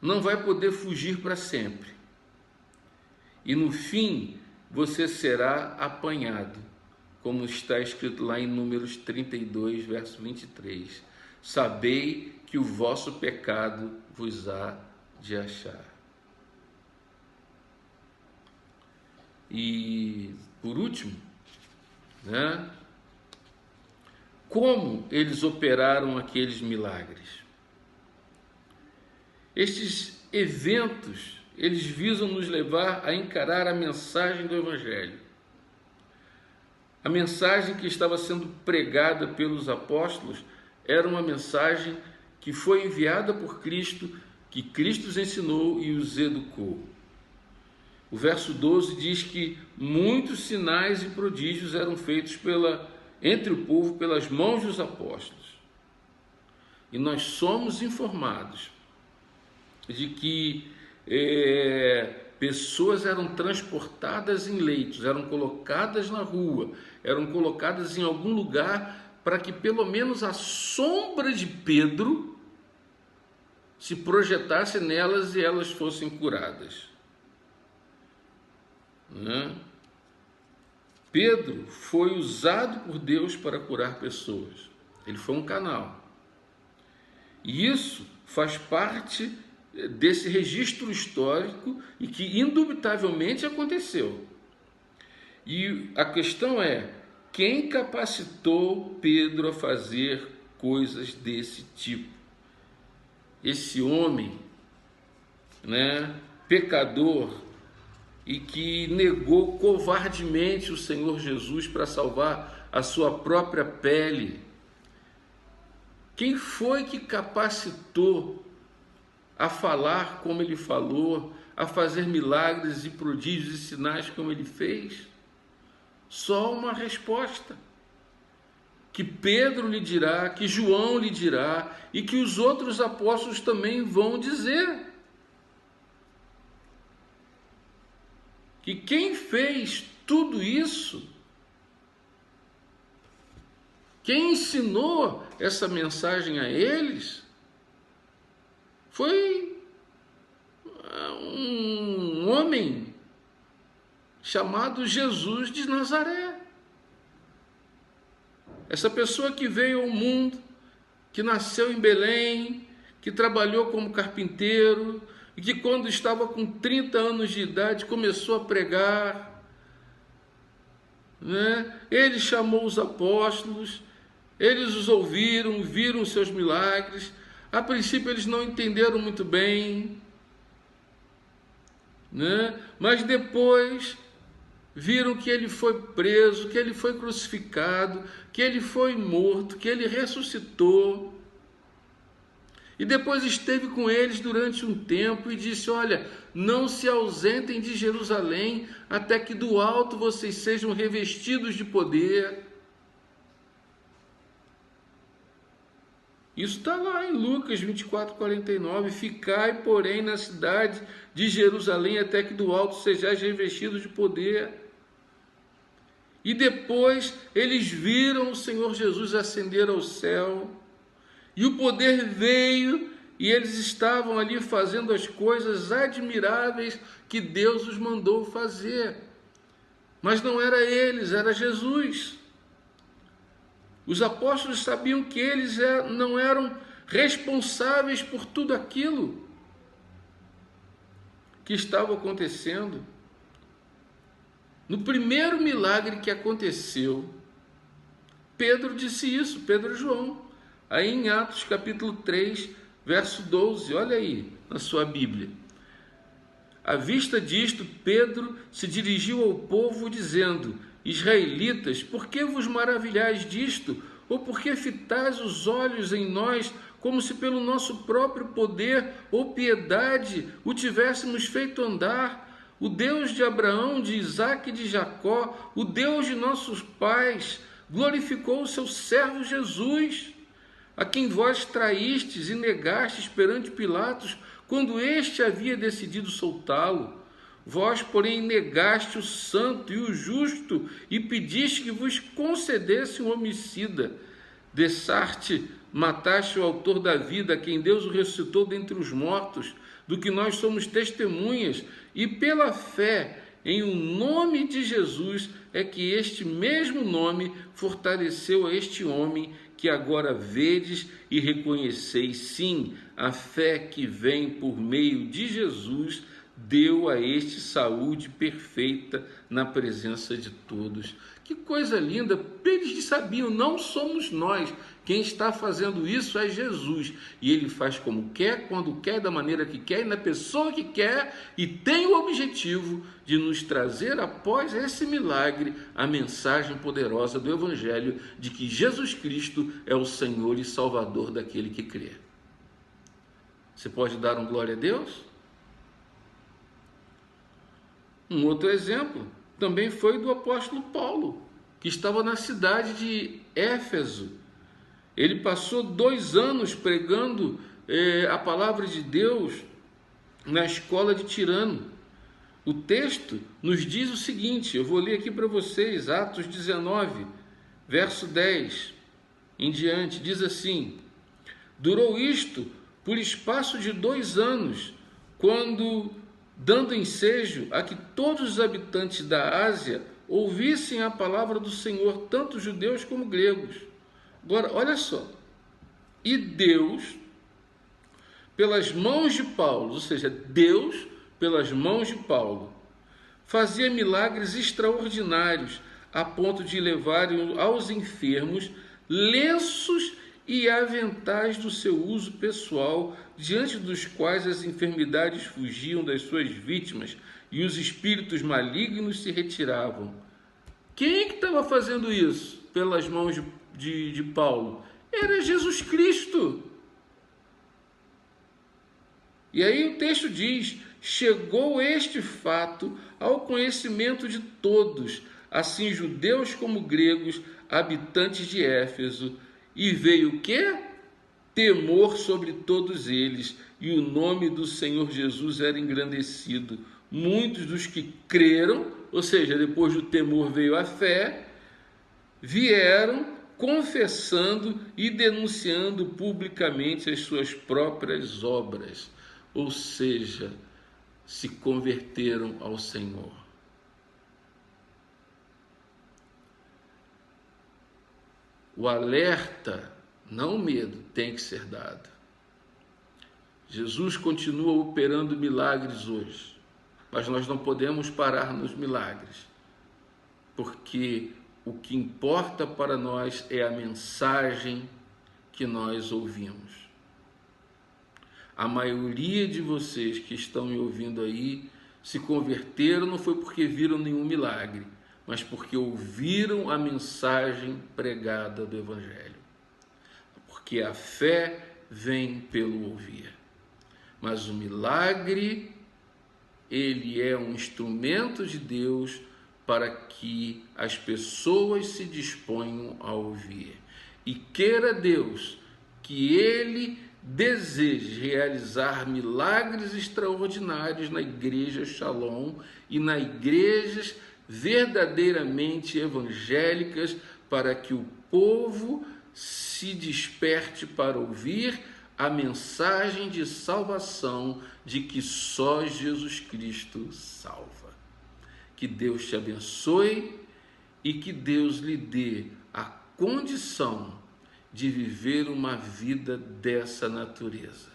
Não vai poder fugir para sempre. E no fim, você será apanhado, como está escrito lá em Números 32, verso 23. Sabei que o vosso pecado vos há de achar. E, por último, como eles operaram aqueles milagres? Estes eventos, eles visam nos levar a encarar a mensagem do Evangelho. A mensagem que estava sendo pregada pelos apóstolos era uma mensagem que foi enviada por Cristo, que Cristo os ensinou e os educou. O verso 12 diz que muitos sinais e prodígios eram feitos entre o povo pelas mãos dos apóstolos. E nós somos informados de que pessoas eram transportadas em leitos, eram colocadas na rua, eram colocadas em algum lugar para que pelo menos a sombra de Pedro se projetasse nelas e elas fossem curadas. Pedro foi usado por Deus para curar pessoas. Ele foi um canal. E isso faz parte desse registro histórico e que indubitavelmente aconteceu. E a questão é, quem capacitou Pedro a fazer coisas desse tipo? Esse homem, pecador, e que negou covardemente o Senhor Jesus para salvar a sua própria pele. Quem foi que capacitou a falar como ele falou, a fazer milagres e prodígios e sinais como ele fez? Só uma resposta, que Pedro lhe dirá, que João lhe dirá e que os outros apóstolos também vão dizer. Que quem fez tudo isso, quem ensinou essa mensagem a eles, foi um homem chamado Jesus de Nazaré. Essa pessoa que veio ao mundo, que nasceu em Belém, que trabalhou como carpinteiro, e que quando estava com 30 anos de idade começou a pregar, Ele chamou os apóstolos, eles os ouviram, viram os seus milagres. A princípio eles não entenderam muito bem, mas depois viram que ele foi preso, que ele foi crucificado, que ele foi morto, que ele ressuscitou. E depois esteve com eles durante um tempo e disse, olha, não se ausentem de Jerusalém até que do alto vocês sejam revestidos de poder. Isso está lá em Lucas 24:49. Ficai, porém, na cidade de Jerusalém, até que do alto sejais revestidos de poder. E depois eles viram o Senhor Jesus ascender ao céu, e o poder veio, e eles estavam ali fazendo as coisas admiráveis que Deus os mandou fazer. Mas não era eles, era Jesus. Os apóstolos sabiam que eles não eram responsáveis por tudo aquilo que estava acontecendo. No primeiro milagre que aconteceu, Pedro disse isso, Pedro e João, aí em Atos capítulo 3, verso 12, olha aí na sua Bíblia. À vista disto, Pedro se dirigiu ao povo dizendo: Israelitas, por que vos maravilhais disto? Ou por que fitais os olhos em nós, como se pelo nosso próprio poder ou piedade o tivéssemos feito andar? O Deus de Abraão, de Isaque e de Jacó, o Deus de nossos pais, glorificou o seu servo Jesus, a quem vós traístes e negastes perante Pilatos, quando este havia decidido soltá-lo. Vós, porém, negaste o santo e o justo e pediste que vos concedesse um homicida. Dessarte, mataste o autor da vida, a quem Deus o ressuscitou dentre os mortos, do que nós somos testemunhas, e pela fé em o nome de Jesus é que este mesmo nome fortaleceu a este homem que agora vedes e reconheceis. Sim, a fé que vem por meio de Jesus deu a este saúde perfeita na presença de todos. Que coisa linda! Eles sabiam, não somos nós. Quem está fazendo isso é Jesus. E Ele faz como quer, quando quer, da maneira que quer, e na pessoa que quer, e tem o objetivo de nos trazer, após esse milagre, a mensagem poderosa do Evangelho de que Jesus Cristo é o Senhor e Salvador daquele que crê. Você pode dar um glória a Deus? Um outro exemplo também foi do apóstolo Paulo, que estava na cidade de Éfeso. Ele passou 2 anos pregando a palavra de Deus na escola de Tirano. O texto nos diz o seguinte, eu vou ler aqui para vocês, Atos 19, verso 10 em diante, diz assim: durou isto por espaço de 2 anos, quando, dando ensejo a que todos os habitantes da Ásia ouvissem a palavra do Senhor, tanto judeus como gregos. Agora, olha só. E Deus, pelas mãos de Paulo, ou seja, Deus, pelas mãos de Paulo, fazia milagres extraordinários, a ponto de levarem aos enfermos lenços e aventais do seu uso pessoal, diante dos quais as enfermidades fugiam das suas vítimas e os espíritos malignos se retiravam. Quem que estava fazendo isso pelas mãos de Paulo? Era Jesus Cristo. E aí o texto diz: chegou este fato ao conhecimento de todos, assim judeus como gregos, habitantes de Éfeso, e veio o quê? Temor sobre todos eles, e o nome do Senhor Jesus era engrandecido. Muitos dos que creram, ou seja, depois do temor veio a fé, vieram confessando e denunciando publicamente as suas próprias obras, ou seja, se converteram ao Senhor. O alerta, não o medo, tem que ser dado. Jesus continua operando milagres hoje, mas nós não podemos parar nos milagres, porque o que importa para nós é a mensagem que nós ouvimos. A maioria de vocês que estão me ouvindo aí se converteram não foi porque viram nenhum milagre, mas porque ouviram a mensagem pregada do Evangelho. Porque a fé vem pelo ouvir. Mas o milagre, ele é um instrumento de Deus para que as pessoas se disponham a ouvir. E queira Deus que Ele deseje realizar milagres extraordinários na Igreja Shalom e nas igrejas verdadeiramente evangélicas, para que o povo se desperte para ouvir a mensagem de salvação de que só Jesus Cristo salva. Que Deus te abençoe e que Deus lhe dê a condição de viver uma vida dessa natureza.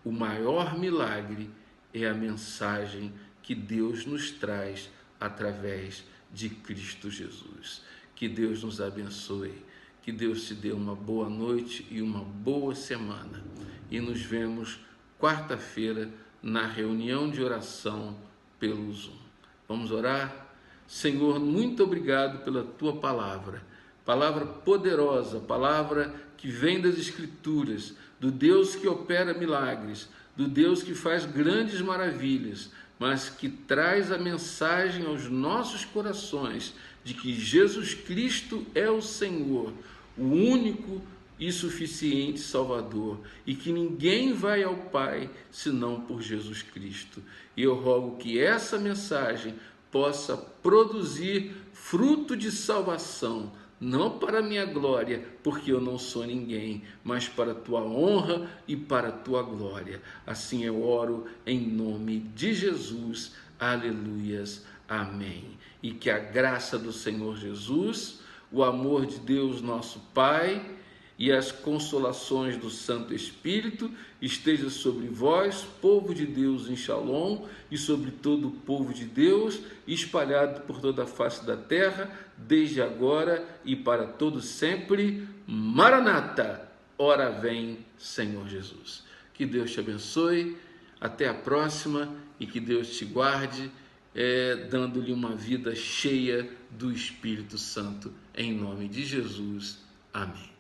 O maior milagre é a mensagem que Deus nos traz através de Cristo Jesus. Que Deus nos abençoe, que Deus te dê uma boa noite e uma boa semana. E nos vemos quarta-feira na reunião de oração pelo Zoom. Vamos orar? Senhor, muito obrigado pela tua palavra poderosa, palavra que vem das Escrituras, do Deus que opera milagres, do Deus que faz grandes maravilhas, mas que traz a mensagem aos nossos corações de que Jesus Cristo é o Senhor, o único e suficiente Salvador, e que ninguém vai ao Pai senão por Jesus Cristo. E eu rogo que essa mensagem possa produzir fruto de salvação, não para a minha glória, porque eu não sou ninguém, mas para a tua honra e para a tua glória. Assim eu oro em nome de Jesus. Aleluias. Amém. E que a graça do Senhor Jesus, o amor de Deus nosso Pai e as consolações do Santo Espírito esteja sobre vós, povo de Deus em Shalom, e sobre todo o povo de Deus, espalhado por toda a face da terra, desde agora e para todo sempre. Maranata! Ora vem, Senhor Jesus. Que Deus te abençoe, até a próxima, e que Deus te guarde, dando-lhe uma vida cheia do Espírito Santo, em nome de Jesus. Amém.